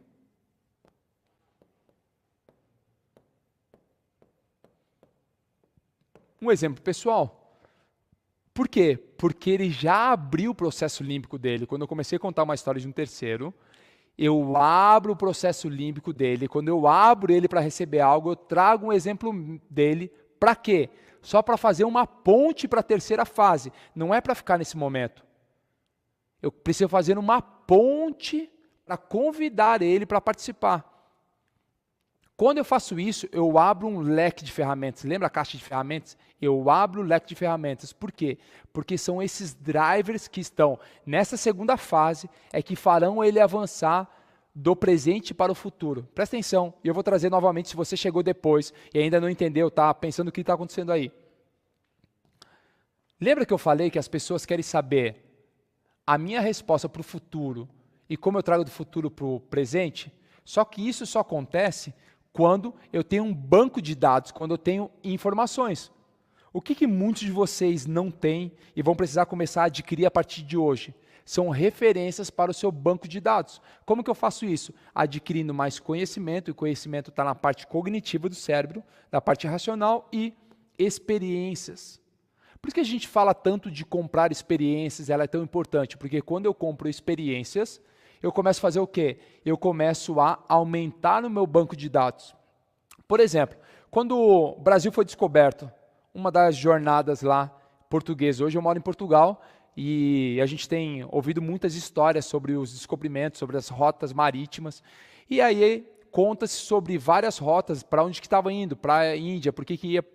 Um exemplo pessoal. Por quê? Porque ele já abriu o processo límbico dele. Quando eu comecei a contar uma história de um terceiro, eu abro o processo límbico dele. Quando eu abro ele para receber algo, eu trago um exemplo dele. Para quê? Só para fazer uma ponte para a terceira fase. Não é para ficar nesse momento. Eu preciso fazer uma ponte para convidar ele para participar. Quando eu faço isso, eu abro um leque de ferramentas. Lembra a caixa de ferramentas? Eu abro o leque de ferramentas. Por quê? Porque são esses drivers que estão nessa segunda fase, é que farão ele avançar do presente para o futuro. Presta atenção, e eu vou trazer novamente, se você chegou depois e ainda não entendeu, tá pensando o que está acontecendo aí. Lembra que eu falei que as pessoas querem saber a minha resposta para o futuro e como eu trago do futuro para o presente? Só que isso só acontece quando eu tenho um banco de dados, quando eu tenho informações. O que muitos de vocês não têm e vão precisar começar a adquirir a partir de hoje? São referências para o seu banco de dados. Como que eu faço isso? Adquirindo mais conhecimento, e o conhecimento está na parte cognitiva do cérebro, na parte racional e experiências. Por isso que a gente fala tanto de comprar experiências, ela é tão importante, porque quando eu compro experiências, eu começo a fazer o quê? Eu começo a aumentar o meu banco de dados. Por exemplo, quando o Brasil foi descoberto, uma das jornadas lá portuguesas, hoje eu moro em Portugal e a gente tem ouvido muitas histórias sobre os descobrimentos, sobre as rotas marítimas, e aí conta-se sobre várias rotas, para onde que estava indo, para a Índia, por que ia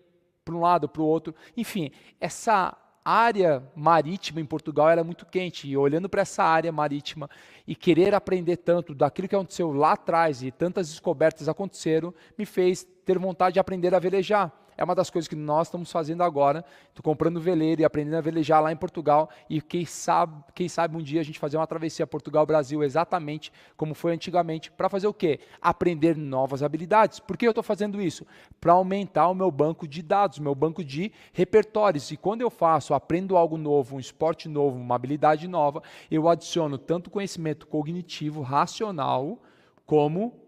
para um lado, para o outro, enfim, essa área marítima em Portugal era muito quente, e olhando para essa área marítima e querer aprender tanto daquilo que aconteceu lá atrás e tantas descobertas aconteceram, me fez ter vontade de aprender a velejar. É uma das coisas que nós estamos fazendo agora. Estou comprando veleiro e aprendendo a velejar lá em Portugal. E quem sabe um dia a gente fazer uma travessia Portugal-Brasil exatamente como foi antigamente. Para fazer o quê? Aprender novas habilidades. Por que eu estou fazendo isso? Para aumentar o meu banco de dados, meu banco de repertórios. E quando eu aprendo algo novo, um esporte novo, uma habilidade nova, eu adiciono tanto conhecimento cognitivo, racional, como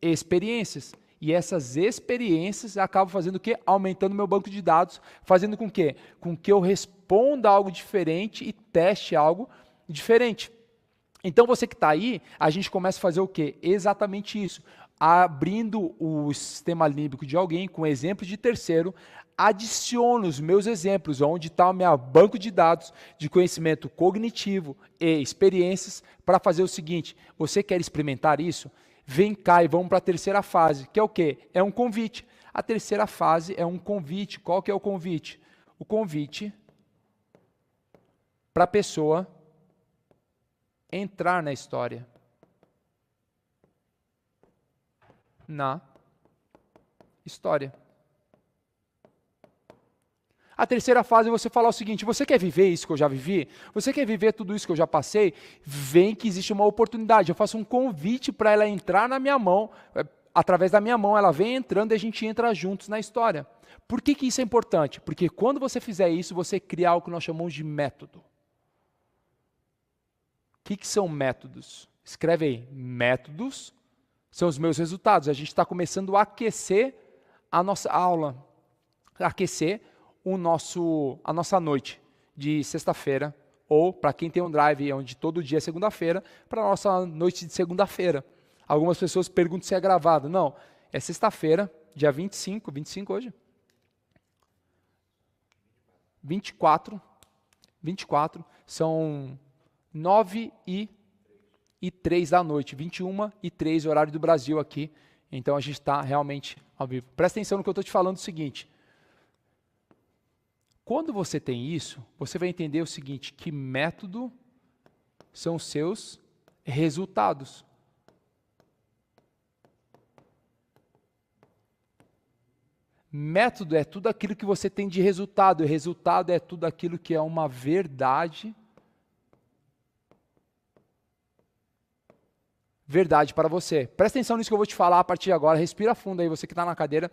experiências. E essas experiências acabam fazendo o quê? Aumentando meu banco de dados, fazendo com que eu responda algo diferente e teste algo diferente. Então você que está aí, a gente começa a fazer o quê? Exatamente isso. Abrindo o sistema límbico de alguém com exemplo de terceiro, adiciono os meus exemplos, onde está o meu banco de dados de conhecimento cognitivo e experiências, para fazer o seguinte: você quer experimentar isso? Vem cá e vamos para a terceira fase, que é o quê? É um convite. A terceira fase é um convite. Qual que é o convite? O convite para a pessoa entrar na história. Na história. A terceira fase é você falar o seguinte: você quer viver isso que eu já vivi? Você quer viver tudo isso que eu já passei? Vem que existe uma oportunidade. Eu faço um convite para ela entrar na minha mão. Através da minha mão, ela vem entrando e a gente entra juntos na história. Por que isso é importante? Porque quando você fizer isso, você cria algo que nós chamamos de método. O que são métodos? Escreve aí. Métodos são os meus resultados. A gente está começando a aquecer a nossa aula. Aquecer a nossa noite de sexta-feira, ou para quem tem um drive onde todo dia é segunda-feira, para a nossa noite de segunda-feira. Algumas pessoas perguntam se é gravado. Não, é sexta-feira, dia 25 hoje? 24, são 9h03 da noite, 21h03, horário do Brasil aqui. Então a gente está realmente ao vivo. Presta atenção no que eu estou te falando, o seguinte: quando você tem isso, você vai entender o seguinte, que método são os seus resultados. Método é tudo aquilo que você tem de resultado, e resultado é tudo aquilo que é uma verdade. Verdade para você. Presta atenção nisso que eu vou te falar a partir de agora. Respira fundo aí, você que está na cadeira.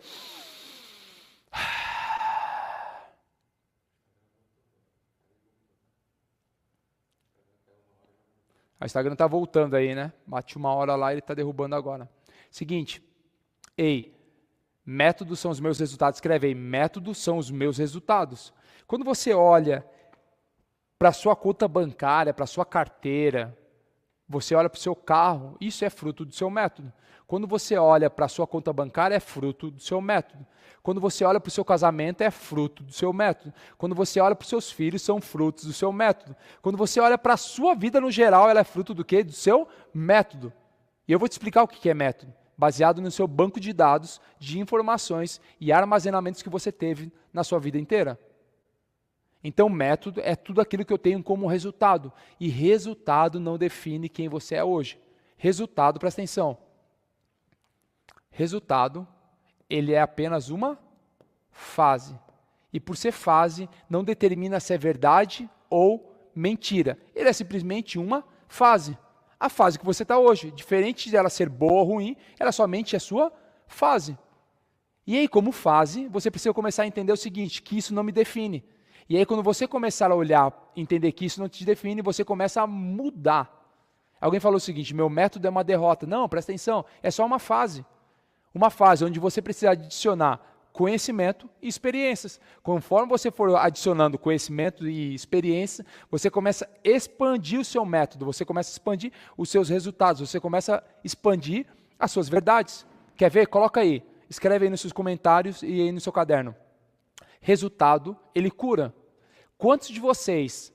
O Instagram está voltando aí, né? Bati uma hora lá e ele está derrubando agora. Seguinte. Métodos são os meus resultados. Escreve aí. Métodos são os meus resultados. Quando você olha para a sua conta bancária, para a sua carteira, você olha para o seu carro, isso é fruto do seu método. Quando você olha para a sua conta bancária, é fruto do seu método. Quando você olha para o seu casamento, é fruto do seu método. Quando você olha para os seus filhos, são frutos do seu método. Quando você olha para a sua vida no geral, ela é fruto do quê? Do seu método. E eu vou te explicar o que é método, baseado no seu banco de dados, de informações e armazenamentos que você teve na sua vida inteira. Então, método é tudo aquilo que eu tenho como resultado. E resultado não define quem você é hoje. Resultado, presta atenção. Resultado, ele é apenas uma fase. E por ser fase, não determina se é verdade ou mentira. Ele é simplesmente uma fase. A fase que você está hoje. Diferente de ela ser boa ou ruim, ela somente é sua fase. E aí, como fase, você precisa começar a entender o seguinte, que isso não me define. E aí, quando você começar a olhar, entender que isso não te define, você começa a mudar. Alguém falou o seguinte, meu método é uma derrota. Não, presta atenção, é só uma fase. Uma fase onde você precisa adicionar conhecimento e experiências. Conforme você for adicionando conhecimento e experiência, você começa a expandir o seu método, você começa a expandir os seus resultados, você começa a expandir as suas verdades. Quer ver? Coloca aí, escreve aí nos seus comentários e aí no seu caderno. Resultado, ele cura. Quantos de vocês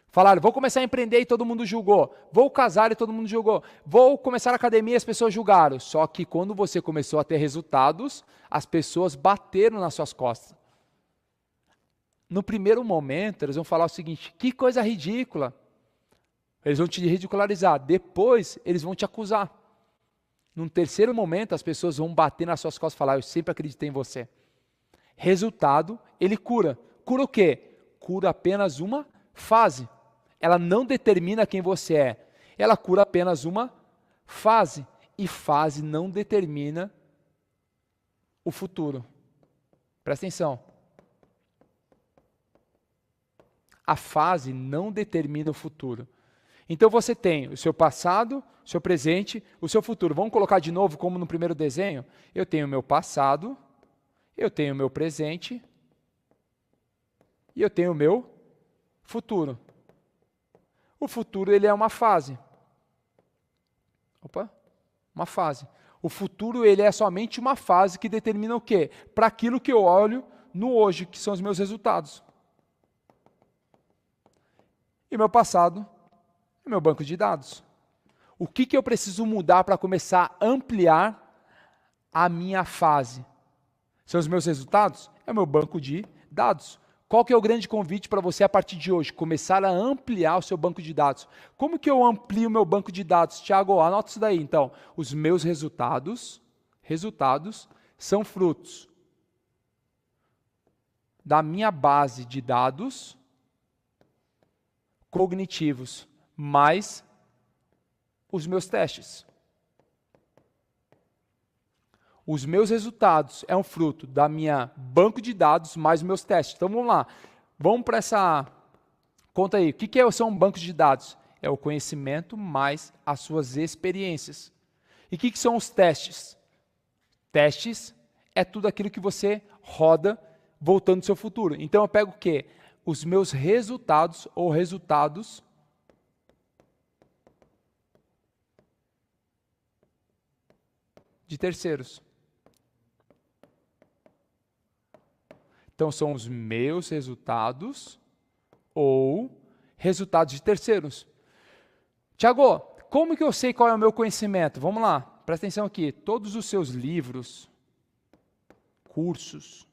falaram, vou começar a empreender e todo mundo julgou, vou casar e todo mundo julgou, vou começar a academia e as pessoas julgaram. Só que quando você começou a ter resultados, as pessoas bateram nas suas costas. No primeiro momento, eles vão falar o seguinte, que coisa ridícula. Eles vão te ridicularizar. Depois, eles vão te acusar. Num terceiro momento, as pessoas vão bater nas suas costas e falar, eu sempre acreditei em você. Resultado, ele cura. Cura o quê? Cura apenas uma fase. Ela não determina quem você é. Ela cura apenas uma fase. E fase não determina o futuro. Presta atenção. A fase não determina o futuro. Então você tem o seu passado, o seu presente, o seu futuro. Vamos colocar de novo como no primeiro desenho? Eu tenho o meu passado, eu tenho o meu presente e eu tenho o meu futuro. O futuro, ele é uma fase. Opa, uma fase. O futuro, ele é somente uma fase que determina o quê? Para aquilo que eu olho no hoje, que são os meus resultados. E meu passado é meu banco de dados. O que eu preciso mudar para começar a ampliar a minha fase? São os meus resultados? É o meu banco de dados. Qual que é o grande convite para você a partir de hoje? Começar a ampliar o seu banco de dados. Como que eu amplio o meu banco de dados? Tiago, anota isso daí. Então, os meus resultados são frutos da minha base de dados cognitivos, mais os meus testes. Os meus resultados é um fruto da minha banco de dados mais meus testes. Então vamos lá, vamos para essa conta aí. O que são bancos de dados? É o conhecimento mais as suas experiências. E o que são os testes? Testes é tudo aquilo que você roda voltando ao seu futuro. Então eu pego o quê? Os meus resultados ou resultados de terceiros. Então, são os meus resultados ou resultados de terceiros. Tiago, como que eu sei qual é o meu conhecimento? Vamos lá, presta atenção aqui. Todos os seus livros, cursos,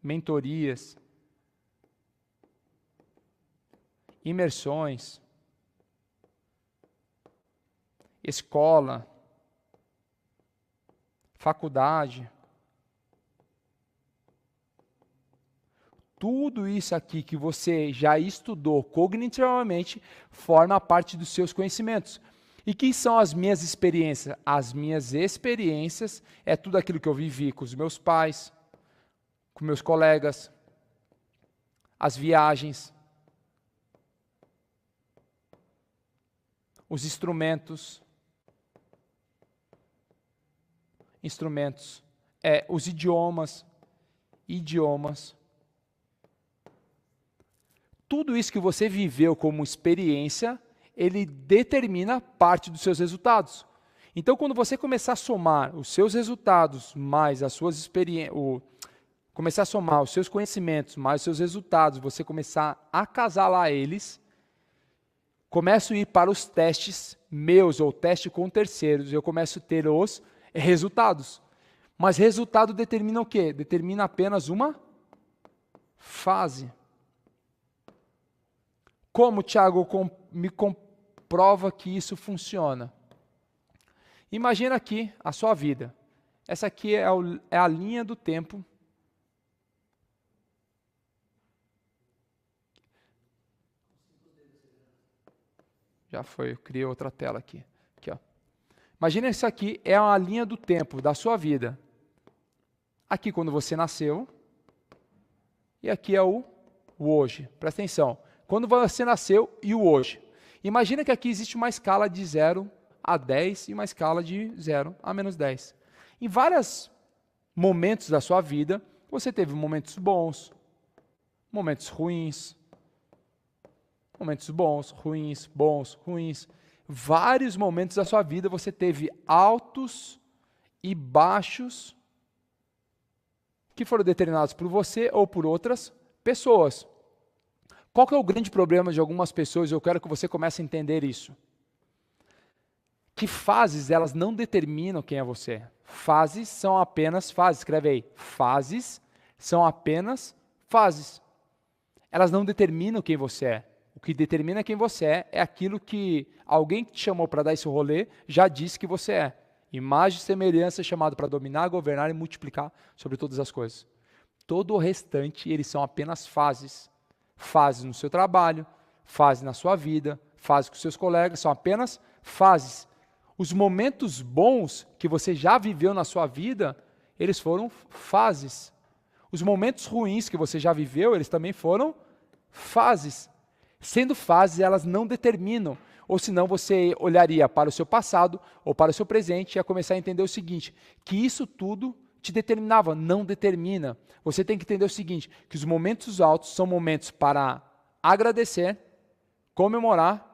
mentorias, imersões, escola, faculdade, tudo isso aqui que você já estudou cognitivamente forma parte dos seus conhecimentos. E que são as minhas experiências? As minhas experiências é tudo aquilo que eu vivi com os meus pais, com meus colegas, as viagens, os instrumentos, os idiomas. tudo isso que você viveu como experiência, ele determina parte dos seus resultados. Então, quando você começar a somar os seus resultados mais as suas experiências, começar a somar os seus conhecimentos mais os seus resultados, você começar a acasalar eles, começo a ir para os testes meus ou teste com terceiros, eu começo a ter os resultados. Mas resultado determina o quê? Determina apenas uma fase. Como, Thiago, me comprova que isso funciona? Imagina aqui a sua vida. Essa aqui é a linha do tempo. Já foi, eu criei outra tela aqui. Aqui, ó. Imagina isso aqui é a linha do tempo da sua vida. Aqui quando você nasceu. E aqui é o hoje. Presta atenção. Quando você nasceu e o hoje. Imagina que aqui existe uma escala de 0 a 10 e uma escala de 0 a menos 10. Em vários momentos da sua vida, você teve momentos bons, momentos ruins, momentos bons, ruins. Vários momentos da sua vida você teve altos e baixos que foram determinados por você ou por outras pessoas. Qual que é o grande problema de algumas pessoas? Eu quero que você comece a entender isso. Que fases, elas não determinam quem é você. Fases são apenas fases. Escreve aí. Fases são apenas fases. Elas não determinam quem você é. O que determina quem você é aquilo que alguém que te chamou para dar esse rolê já disse que você é. Imagem e semelhança chamado para dominar, governar e multiplicar sobre todas as coisas. Todo o restante, eles são apenas fases. Fases no seu trabalho, fases na sua vida, fases com seus colegas, são apenas fases. Os momentos bons que você já viveu na sua vida, eles foram fases. Os momentos ruins que você já viveu, eles também foram fases. Sendo fases, elas não determinam. Ou senão você olharia para o seu passado ou para o seu presente e ia começar a entender o seguinte, que isso tudo te determinava, não determina. Você tem que entender o seguinte, que os momentos altos são momentos para agradecer, comemorar,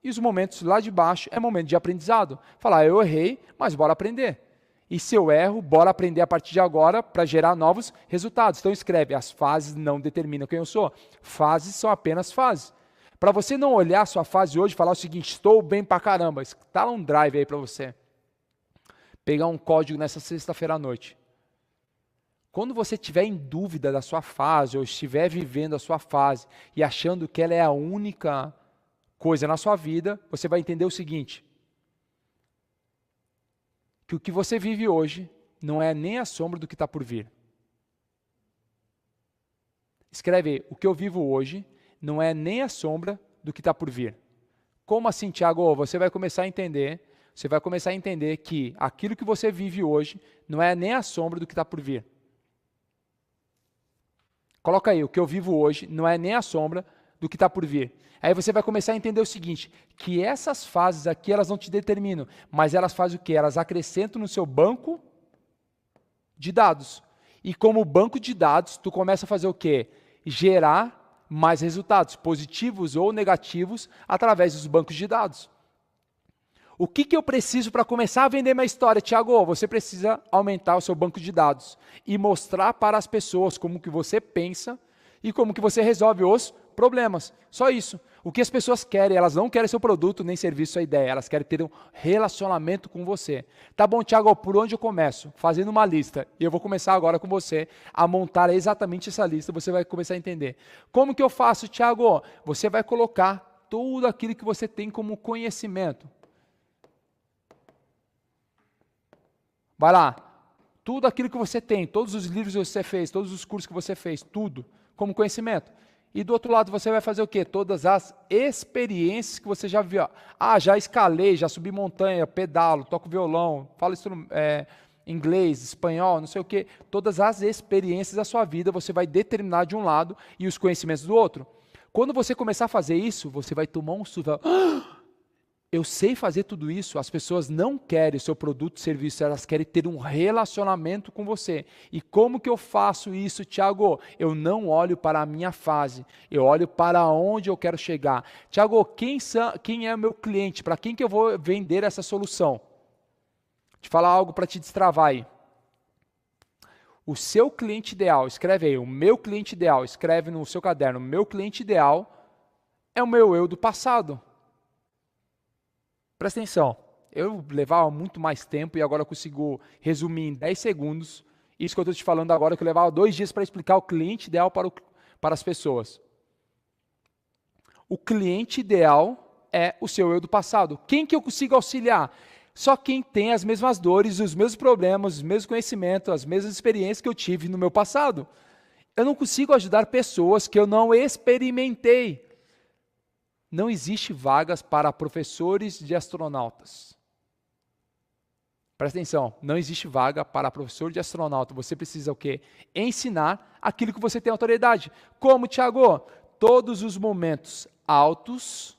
e os momentos lá de baixo é momento de aprendizado. Falar, eu errei, mas bora aprender. E se eu erro, bora aprender a partir de agora para gerar novos resultados. Então escreve, as fases não determinam quem eu sou. Fases são apenas fases. Para você não olhar a sua fase hoje e falar o seguinte, estou bem pra caramba, instala um drive aí para você. Pegar um código nessa sexta-feira à noite. Quando você estiver em dúvida da sua fase, ou estiver vivendo a sua fase e achando que ela é a única coisa na sua vida, você vai entender o seguinte, que o que você vive hoje não é nem a sombra do que está por vir. Escreve aí, o que eu vivo hoje não é nem a sombra do que está por vir. Como assim, Thiago? Você vai começar a entender que aquilo que você vive hoje não é nem a sombra do que está por vir. Coloca aí, o que eu vivo hoje não é nem a sombra do que está por vir. Aí você vai começar a entender o seguinte, que essas fases aqui, elas não te determinam, mas elas fazem o quê? Elas acrescentam no seu banco de dados. E como banco de dados, tu começa a fazer o quê? Gerar mais resultados, positivos ou negativos, através dos bancos de dados. O que eu preciso para começar a vender minha história, Thiago? Você precisa aumentar o seu banco de dados e mostrar para as pessoas como que você pensa e como que você resolve os problemas. Só isso. O que as pessoas querem, elas não querem seu produto nem serviço, sua ideia, elas querem ter um relacionamento com você. Tá bom, Thiago, por onde eu começo? Fazendo uma lista. E eu vou começar agora com você a montar exatamente essa lista, você vai começar a entender. Como que eu faço, Thiago? Você vai colocar tudo aquilo que você tem como conhecimento. Vai lá, tudo aquilo que você tem, todos os livros que você fez, todos os cursos que você fez, tudo como conhecimento. E do outro lado você vai fazer o quê? Todas as experiências que você já viu. Ah, já escalei, já subi montanha, pedalo, toco violão, falo inglês, espanhol, não sei o quê. Todas as experiências da sua vida você vai determinar de um lado e os conhecimentos do outro. Quando você começar a fazer isso, você vai tomar um susto. eu sei fazer tudo isso, as pessoas não querem o seu produto, serviço, elas querem ter um relacionamento com você. E como que eu faço isso, Tiago? Eu não olho para a minha fase, eu olho para onde eu quero chegar. Tiago, quem é o meu cliente? Para quem que eu vou vender essa solução? Te falar algo para te destravar aí. O seu cliente ideal, escreve aí, o meu cliente ideal, escreve no seu caderno, o meu cliente ideal é o meu eu do passado. Presta atenção, eu levava muito mais tempo e agora eu consigo resumir em 10 segundos isso que eu estou te falando agora, que eu levava 2 dias para explicar o cliente ideal para as pessoas. O cliente ideal é o seu eu do passado. Quem que eu consigo auxiliar? Só quem tem as mesmas dores, os mesmos problemas, os mesmos conhecimentos, as mesmas experiências que eu tive no meu passado. Eu não consigo ajudar pessoas que eu não experimentei. Não existe vagas para professores de astronautas. Presta atenção, não existe vaga para professor de astronauta. Você precisa o quê? Ensinar aquilo que você tem autoridade. Como, Tiago? Todos os momentos altos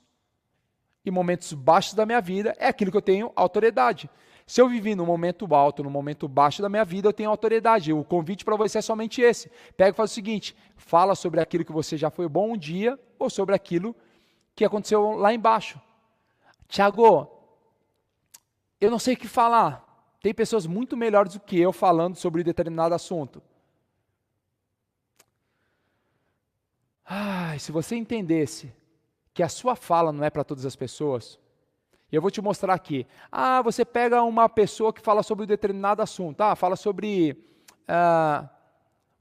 e momentos baixos da minha vida é aquilo que eu tenho autoridade. Se eu vivi no momento alto, no momento baixo da minha vida, eu tenho autoridade. O convite para você é somente esse. Pega e faz o seguinte, fala sobre aquilo que você já foi bom um dia ou sobre aquilo que aconteceu lá embaixo. Tiago, eu não sei o que falar. Tem pessoas muito melhores do que eu falando sobre determinado assunto. Se você entendesse que a sua fala não é para todas as pessoas, e eu vou te mostrar aqui. Você pega uma pessoa que fala sobre um determinado assunto. Fala sobre...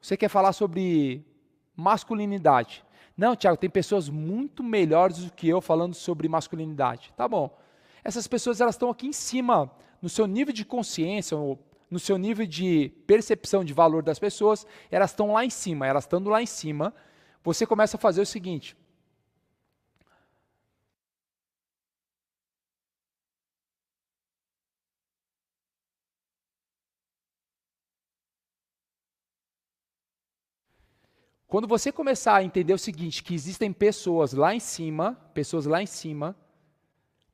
você quer falar sobre masculinidade. Não, Tiago, tem pessoas muito melhores do que eu falando sobre masculinidade. Tá bom. Essas pessoas elas estão aqui em cima, no seu nível de consciência, ou no seu nível de percepção de valor das pessoas, elas estão lá em cima. Elas estando lá em cima, você começa a fazer o seguinte. Quando você começar a entender o seguinte, que existem pessoas lá em cima,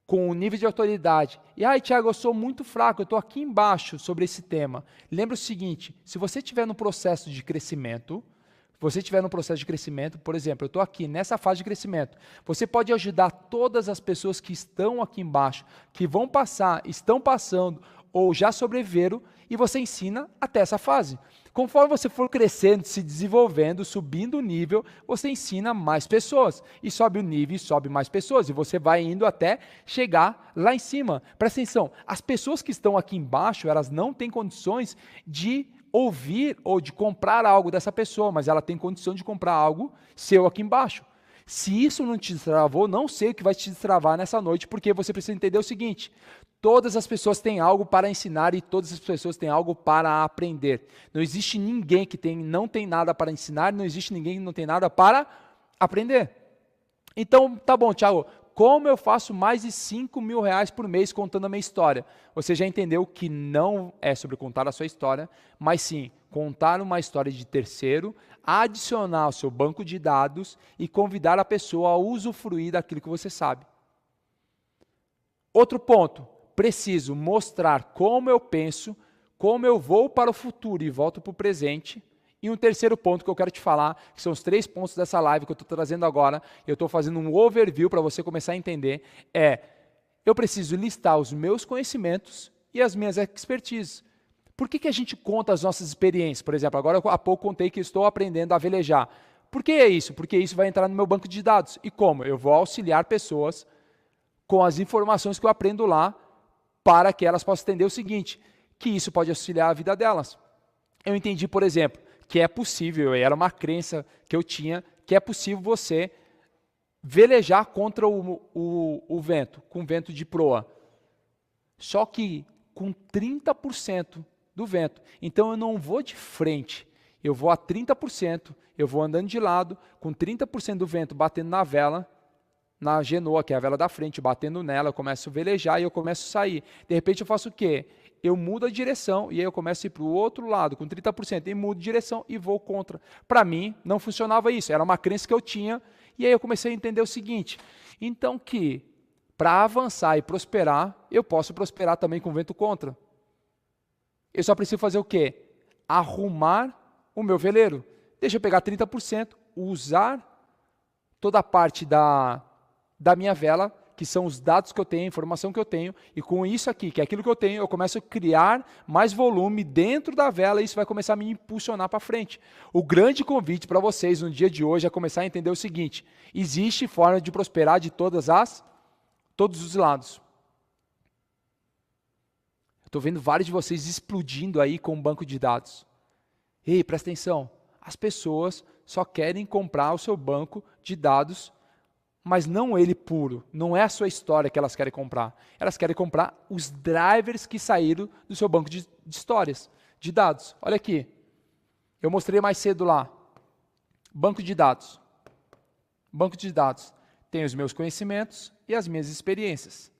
com um nível de autoridade. E Tiago, eu sou muito fraco, eu estou aqui embaixo sobre esse tema. Lembra o seguinte, se você estiver no processo de crescimento, por exemplo, eu estou aqui nessa fase de crescimento, você pode ajudar todas as pessoas que estão aqui embaixo, que vão passar, estão passando, ou já sobreviveram, e você ensina até essa fase. Conforme você for crescendo, se desenvolvendo, subindo o nível, você ensina mais pessoas. E sobe o nível e sobe mais pessoas. E você vai indo até chegar lá em cima. Presta atenção, as pessoas que estão aqui embaixo, elas não têm condições de ouvir ou de comprar algo dessa pessoa, mas ela tem condição de comprar algo seu aqui embaixo. Se isso não te destravou, não sei o que vai te destravar nessa noite, porque você precisa entender o seguinte, todas as pessoas têm algo para ensinar e todas as pessoas têm algo para aprender. Não existe ninguém que não tem nada para ensinar, não existe ninguém que não tem nada para aprender. Então, tá bom, Tiago, como eu faço mais de R$5.000 por mês contando a minha história? Você já entendeu que não é sobre contar a sua história, mas sim contar uma história de terceiro, adicionar ao seu banco de dados e convidar a pessoa a usufruir daquilo que você sabe. Outro ponto, preciso mostrar como eu penso, como eu vou para o futuro e volto para o presente. E um terceiro ponto que eu quero te falar, que são os 3 pontos dessa live que eu estou trazendo agora, eu estou fazendo um overview para você começar a entender, eu preciso listar os meus conhecimentos e as minhas expertises. Por que a gente conta as nossas experiências? Por exemplo, agora há pouco contei que estou aprendendo a velejar. Por que é isso? Porque isso vai entrar no meu banco de dados. E como? Eu vou auxiliar pessoas com as informações que eu aprendo lá para que elas possam entender o seguinte, que isso pode auxiliar a vida delas. Eu entendi, por exemplo, que é possível, era uma crença que eu tinha, que é possível você velejar contra o vento, com vento de proa. Só que com 30% do vento. Então eu não vou de frente, eu vou a 30%, eu vou andando de lado, com 30% do vento batendo na vela, na genoa, que é a vela da frente, batendo nela, eu começo a velejar e eu começo a sair. De repente eu faço o quê? Eu mudo a direção e aí eu começo a ir para o outro lado, com 30%, e mudo de direção e vou contra. Para mim, não funcionava isso, era uma crença que eu tinha, e aí eu comecei a entender o seguinte, então que Para avançar e prosperar, eu posso prosperar também com vento contra. Eu só preciso fazer o quê? Arrumar o meu veleiro. Deixa eu pegar 30%, usar toda a parte da minha vela, que são os dados que eu tenho, a informação que eu tenho, e com isso aqui, que é aquilo que eu tenho, eu começo a criar mais volume dentro da vela e isso vai começar a me impulsionar para frente. O grande convite para vocês no dia de hoje é começar a entender o seguinte: existe forma de prosperar de todos os lados. Estou vendo vários de vocês explodindo aí com um banco de dados. Ei, presta atenção, as pessoas só querem comprar o seu banco de dados, mas não ele puro, não é a sua história que elas querem comprar. Elas querem comprar os drivers que saíram do seu banco de histórias, de dados. Olha aqui, eu mostrei mais cedo lá, banco de dados. Banco de dados tem os meus conhecimentos e as minhas experiências.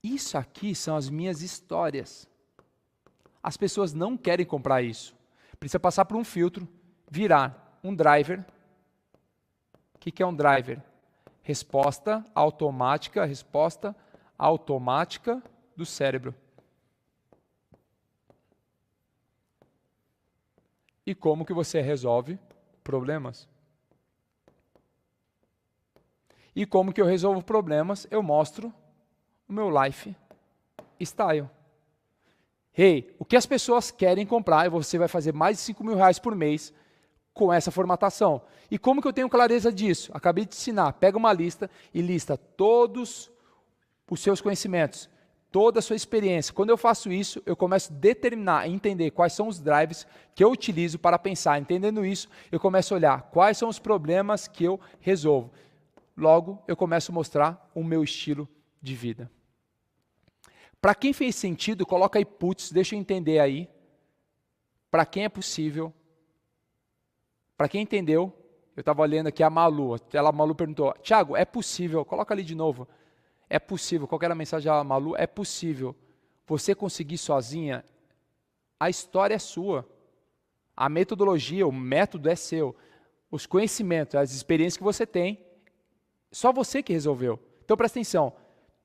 Isso aqui são as minhas histórias. As pessoas não querem comprar isso. Precisa passar por um filtro, virar um driver. O que é um driver? Resposta automática do cérebro. E como que você resolve problemas? E como que eu resolvo problemas? Eu mostro o meu lifestyle. Hey, o que as pessoas querem comprar, e você vai fazer mais de R$5.000 por mês com essa formatação. E como que eu tenho clareza disso? Acabei de ensinar. Pega uma lista e lista todos os seus conhecimentos, toda a sua experiência. Quando eu faço isso, eu começo a determinar, entender quais são os drives que eu utilizo para pensar. Entendendo isso, eu começo a olhar quais são os problemas que eu resolvo. Logo, eu começo a mostrar o meu estilo de vida. Para quem fez sentido, coloca aí putz, deixa eu entender aí. Para quem é possível. Para quem entendeu, eu estava olhando aqui a Malu. A Malu perguntou, Thiago, é possível, coloca ali de novo. É possível, qual que era a mensagem da Malu? É possível você conseguir sozinha? A história é sua. A metodologia, o método é seu. Os conhecimentos, as experiências que você tem, só você que resolveu. Então presta atenção.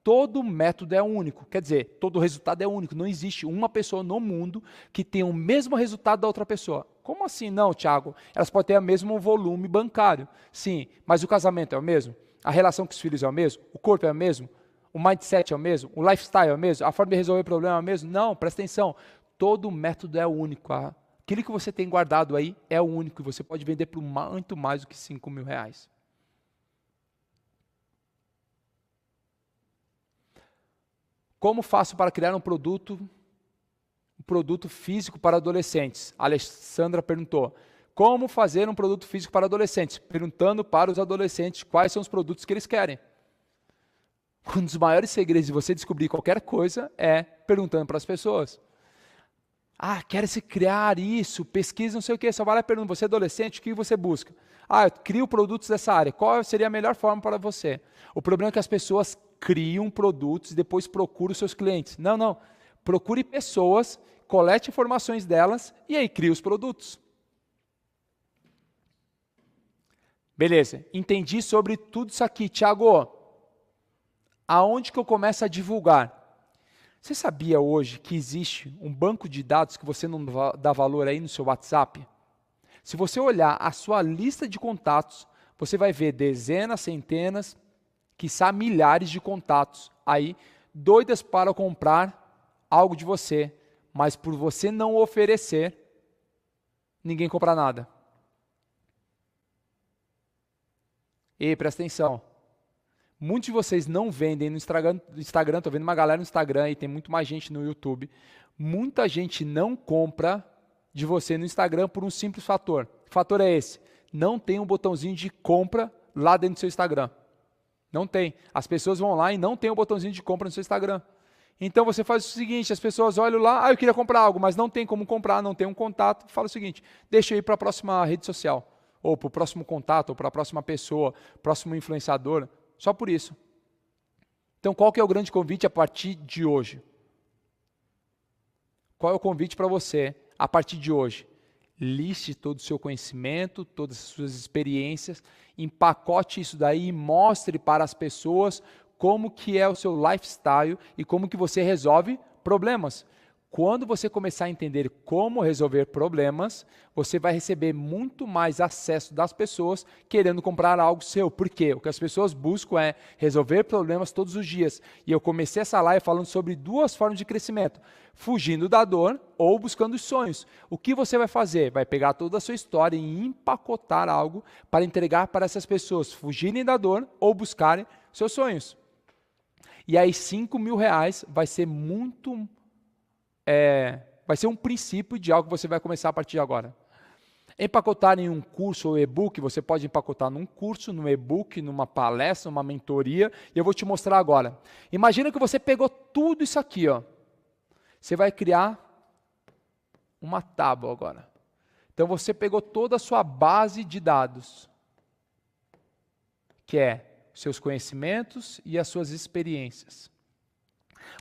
Todo método é único, quer dizer, todo resultado é único. Não existe uma pessoa no mundo que tenha o mesmo resultado da outra pessoa. Como assim? Não, Thiago. Elas podem ter o mesmo volume bancário. Sim, mas o casamento é o mesmo? A relação com os filhos é o mesmo? O corpo é o mesmo? O mindset é o mesmo? O lifestyle é o mesmo? A forma de resolver o problema é o mesmo? Não, presta atenção. Todo método é único. Aquilo que você tem guardado aí é único e você pode vender por muito mais do que R$5.000. Como faço para criar um produto físico para adolescentes? A Alessandra perguntou. Como fazer um produto físico para adolescentes? Perguntando para os adolescentes quais são os produtos que eles querem. Um dos maiores segredos de você descobrir qualquer coisa é perguntando para as pessoas. Quer se criar isso, pesquisa, não sei o que. Só vai lá e pergunta, você é adolescente, o que você busca? Eu crio produtos dessa área. Qual seria a melhor forma para você? O problema é que as pessoas criam produtos e depois procuram os seus clientes. Não. Procure pessoas, colete informações delas e aí crie os produtos. Beleza, entendi sobre tudo isso aqui. Thiago, aonde que eu começo a divulgar? Você sabia hoje que existe um banco de dados que você não dá valor aí no seu WhatsApp? Se você olhar a sua lista de contatos, você vai ver dezenas, centenas, quiçá milhares de contatos aí, doidas para comprar algo de você, mas por você não oferecer, ninguém compra nada. E presta atenção, muitos de vocês não vendem no Instagram, estou vendo uma galera no Instagram e tem muito mais gente no YouTube, muita gente não compra de você no Instagram por um simples fator. Que fator é esse? Não tem um botãozinho de compra lá dentro do seu Instagram. Não tem. As pessoas vão lá e não tem o botãozinho de compra no seu Instagram. Então você faz o seguinte, as pessoas olham lá, eu queria comprar algo, mas não tem como comprar, não tem um contato, fala o seguinte, deixa eu ir para a próxima rede social, ou para o próximo contato, ou para a próxima pessoa, próximo influenciador, só por isso. Então qual que é o grande convite a partir de hoje? Qual é o convite para você a partir de hoje? Liste todo o seu conhecimento, todas as suas experiências, empacote isso daí e mostre para as pessoas como que é o seu lifestyle e como que você resolve problemas. Quando você começar a entender como resolver problemas, você vai receber muito mais acesso das pessoas querendo comprar algo seu. Por quê? O que as pessoas buscam é resolver problemas todos os dias. E eu comecei essa live falando sobre 2 formas de crescimento. Fugindo da dor ou buscando os sonhos. O que você vai fazer? Vai pegar toda a sua história e empacotar algo para entregar para essas pessoas fugirem da dor ou buscarem seus sonhos. E aí R$5.000 vai ser muito... vai ser um princípio de algo que você vai começar a partir de agora. Empacotar em um curso ou e-book, você pode empacotar num curso, num e-book, numa palestra, numa mentoria, e eu vou te mostrar agora. Imagina que você pegou tudo isso aqui, ó. Você vai criar uma tábua agora. Então você pegou toda a sua base de dados, que é seus conhecimentos e as suas experiências.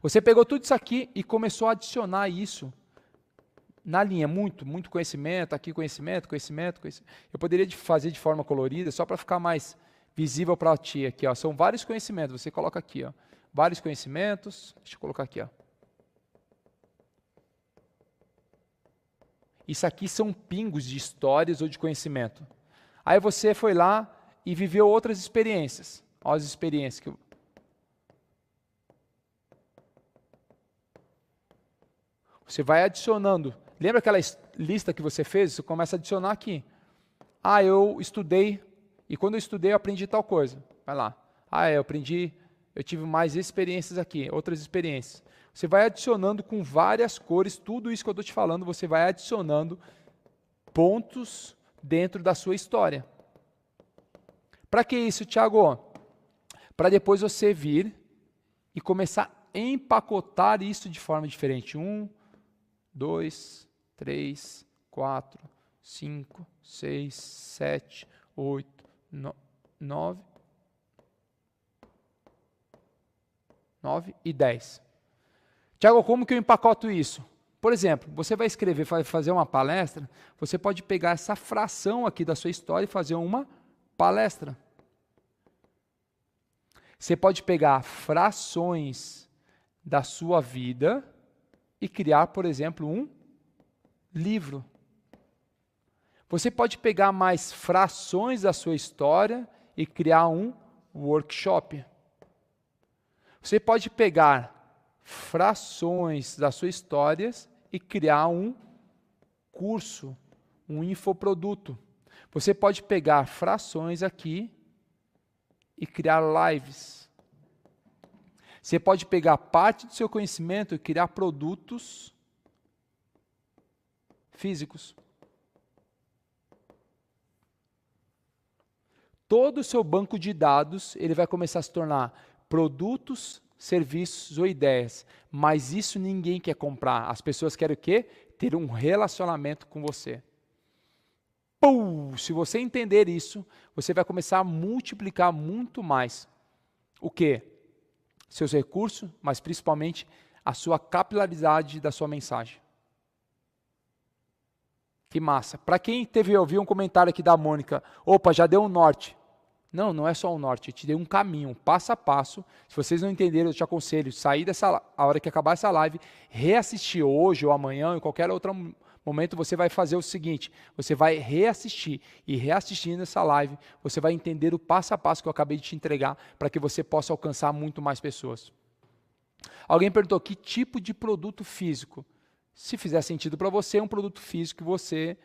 Você pegou tudo isso aqui e começou a adicionar isso na linha, muito conhecimento, aqui conhecimento. Eu poderia fazer de forma colorida, só para ficar mais visível para ti aqui, ó. São vários conhecimentos, você coloca aqui, ó. Vários conhecimentos, deixa eu colocar aqui, ó. Isso aqui são pingos de histórias ou de conhecimento. Aí você foi lá e viveu outras experiências. Olha as experiências que eu... Você vai adicionando. Lembra aquela lista que você fez? Você começa a adicionar aqui. Ah, eu estudei, e quando eu estudei eu aprendi tal coisa. Vai lá. Ah, eu tive mais experiências aqui, outras experiências. Você vai adicionando com várias cores, tudo isso que eu estou te falando, você vai adicionando pontos dentro da sua história. Para que isso, Thiago? Para depois você vir e começar a empacotar isso de forma diferente. 1, 2, 3, 4, 5, 6, 7, 8, 9 e 10. Tiago, como que eu empacoto isso? Por exemplo, você vai escrever, vai fazer uma palestra, você pode pegar essa fração aqui da sua história e fazer uma palestra. Você pode pegar frações da sua vida e criar, por exemplo, um livro. Você pode pegar mais frações da sua história e criar um workshop. Você pode pegar frações das suas histórias e criar um curso, um infoproduto. Você pode pegar frações aqui e criar lives. Você pode pegar parte do seu conhecimento e criar produtos físicos. Todo o seu banco de dados, ele vai começar a se tornar produtos, serviços ou ideias. Mas isso ninguém quer comprar. As pessoas querem o quê? Ter um relacionamento com você. Pum! Se você entender isso, você vai começar a multiplicar muito mais. O quê? Seus recursos, mas principalmente a sua capilaridade da sua mensagem. Que massa. Para quem ouviu um comentário aqui da Mônica, opa, já deu um norte. Não, não é só um norte, eu te dei um caminho, passo a passo. Se vocês não entenderam, eu te aconselho, sair a hora que acabar essa live, reassistir hoje ou amanhã, ou em qualquer outro momento, você vai fazer o seguinte, você vai reassistir, e reassistindo essa live, você vai entender o passo a passo que eu acabei de te entregar, para que você possa alcançar muito mais pessoas. Alguém perguntou, que tipo de produto físico? Se fizer sentido para você, é um produto físico que você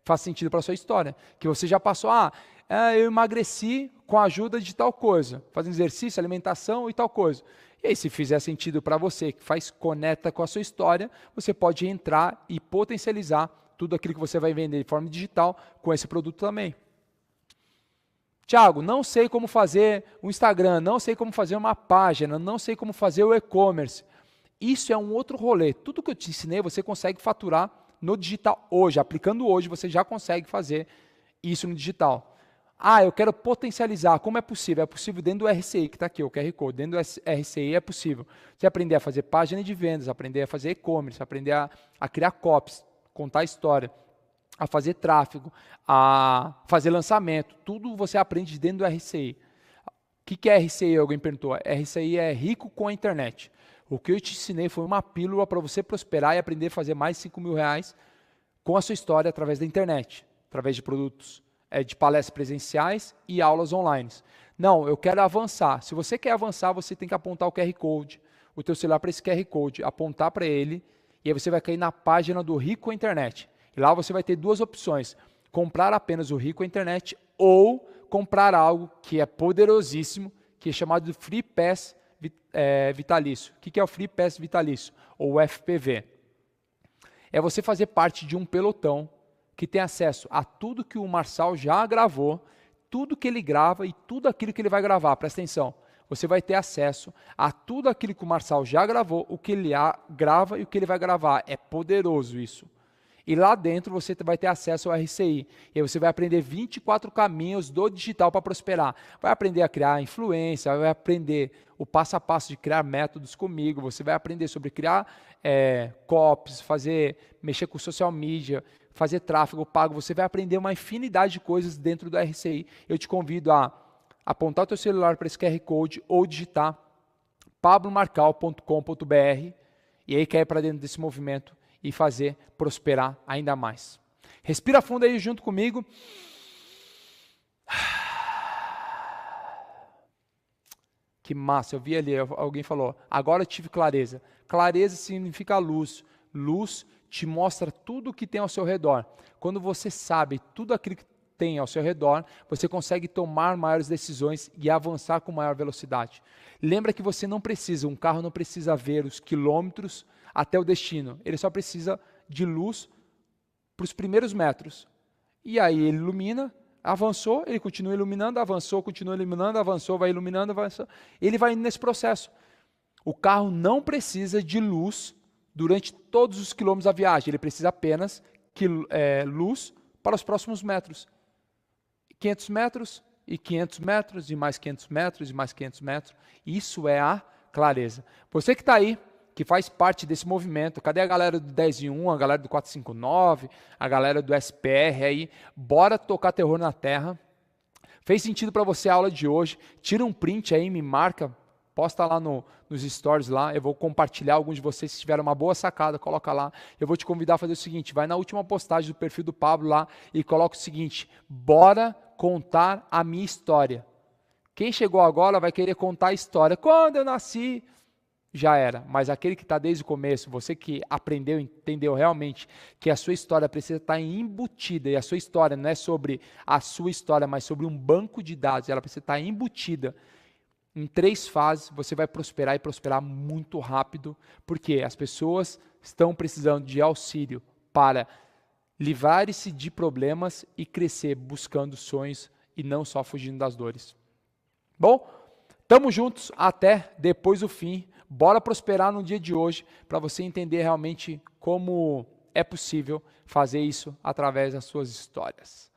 faz sentido para a sua história, que você já passou, eu emagreci com a ajuda de tal coisa, fazendo exercício, alimentação e tal coisa. E aí, se fizer sentido para você, que conecta com a sua história, você pode entrar e potencializar tudo aquilo que você vai vender de forma digital com esse produto também. Tiago, não sei como fazer um Instagram, não sei como fazer uma página, não sei como fazer o e-commerce. Isso é um outro rolê. Tudo que eu te ensinei, você consegue faturar no digital hoje. Aplicando hoje, você já consegue fazer isso no digital. Eu quero potencializar. Como é possível? É possível dentro do RCI, que está aqui, o QR Code. Dentro do RCI é possível. Você aprender a fazer página de vendas, aprender a fazer e-commerce, aprender a criar copies, contar história, a fazer tráfego, a fazer lançamento. Tudo você aprende dentro do RCI. que é RCI? Alguém perguntou. RCI é rico com a internet. O que eu te ensinei foi uma pílula para você prosperar e aprender a fazer mais de 5 mil reais com a sua história através da internet, através de produtos, de palestras presenciais e aulas online. Não, eu quero avançar. Se você quer avançar, você tem que apontar o QR Code, o teu celular para esse QR Code, apontar para ele, e aí você vai cair na página do Rico com a Internet. E lá você vai ter duas opções: comprar apenas o Rico com a Internet ou comprar algo que é poderosíssimo, que é chamado de Free Pass vitalício. O que é o Free Pass vitalício? Ou FPV. É você fazer parte de um pelotão que tem acesso a tudo que o Marçal já gravou, tudo que ele grava e tudo aquilo que ele vai gravar. Presta atenção. Você vai ter acesso a tudo aquilo que o Marçal já gravou, o que ele grava e o que ele vai gravar. É poderoso isso. E lá dentro você vai ter acesso ao RCI. E aí você vai aprender 24 caminhos do digital para prosperar. Vai aprender a criar influência, vai aprender o passo a passo de criar métodos comigo, você vai aprender sobre criar copies, mexer com social media, fazer tráfego pago. Você vai aprender uma infinidade de coisas dentro do RCI. Eu te convido a apontar o teu celular para esse QR Code ou digitar pablomarcal.com.br e aí cair para dentro desse movimento e fazer prosperar ainda mais. Respira fundo aí junto comigo. Que massa, eu vi ali, alguém falou, agora eu tive clareza. Clareza significa luz. Luz te mostra tudo o que tem ao seu redor. Quando você sabe tudo aquilo que tem ao seu redor, você consegue tomar maiores decisões e avançar com maior velocidade. Lembra que você não precisa, um carro não precisa ver os quilômetros até o destino. Ele só precisa de luz para os primeiros metros. E aí ele ilumina, avançou, ele continua iluminando, avançou, continua iluminando, avançou, vai iluminando, avançou. Ele vai indo nesse processo. O carro não precisa de luz durante todos os quilômetros da viagem. Ele precisa apenas luz para os próximos metros. 500 metros, e 500 metros, e mais 500 metros, e mais 500 metros. Isso é a clareza. Você que está aí, que faz parte desse movimento, cadê a galera do 10 em 1, a galera do 459, a galera do SPR aí? Bora tocar terror na terra. Fez sentido para você a aula de hoje? Tira um print aí, me marca, posta lá nos stories lá, eu vou compartilhar. Alguns de vocês, se tiveram uma boa sacada, coloca lá. Eu vou te convidar a fazer o seguinte, vai na última postagem do perfil do Pablo lá e coloca o seguinte: bora contar a minha história. Quem chegou agora vai querer contar a história. Quando eu nasci, já era. Mas aquele que está desde o começo, você que aprendeu, entendeu realmente que a sua história precisa estar embutida, e a sua história não é sobre a sua história, mas sobre um banco de dados, ela precisa estar embutida em 3 fases, você vai prosperar e prosperar muito rápido, porque as pessoas estão precisando de auxílio para livrar-se de problemas e crescer buscando sonhos e não só fugindo das dores. Bom, estamos juntos até depois do fim. Bora prosperar no dia de hoje para você entender realmente como é possível fazer isso através das suas histórias.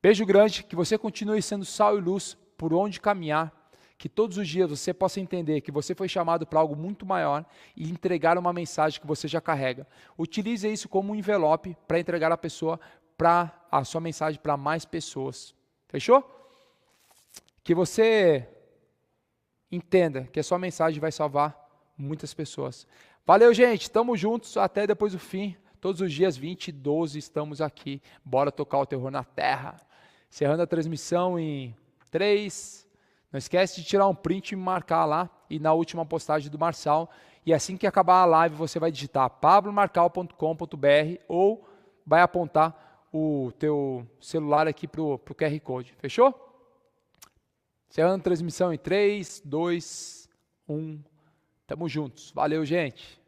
Beijo grande, que você continue sendo sal e luz por onde caminhar, que todos os dias você possa entender que você foi chamado para algo muito maior e entregar uma mensagem que você já carrega. Utilize isso como um envelope para entregar a sua mensagem para mais pessoas. Fechou? Que você entenda que a sua mensagem vai salvar muitas pessoas. Valeu, gente. Tamo juntos. Até depois do fim. Todos os dias, 20 e 12, estamos aqui. Bora tocar o terror na terra. Encerrando a transmissão em 3... Não esquece de tirar um print e me marcar lá e na última postagem do Marçal. E assim que acabar a live, você vai digitar pablomarcal.com.br ou vai apontar o teu celular aqui para o QR Code. Fechou? Encerrando a transmissão em 3, 2, 1. Tamo juntos. Valeu, gente.